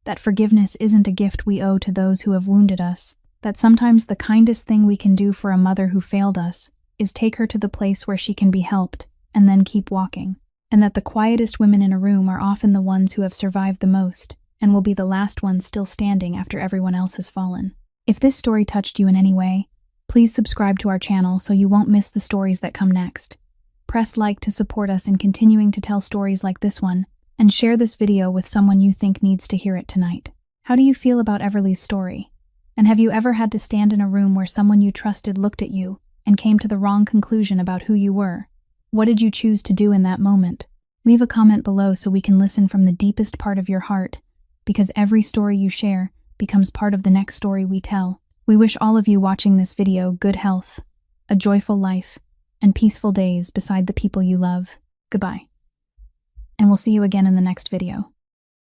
that forgiveness isn't a gift we owe to those who have wounded us, that sometimes the kindest thing we can do for a mother who failed us is take her to the place where she can be helped and then keep walking, and that the quietest women in a room are often the ones who have survived the most and will be the last ones still standing after everyone else has fallen. If this story touched you in any way, please subscribe to our channel so you won't miss the stories that come next. Press like to support us in continuing to tell stories like this one, and share this video with someone you think needs to hear it tonight. How do you feel about Everly's story? And have you ever had to stand in a room where someone you trusted looked at you and came to the wrong conclusion about who you were? What did you choose to do in that moment? Leave a comment below so we can listen from the deepest part of your heart, because every story you share becomes part of the next story we tell. We wish all of you watching this video good health, a joyful life, and peaceful days beside the people you love. Goodbye. And we'll see you again in the next video.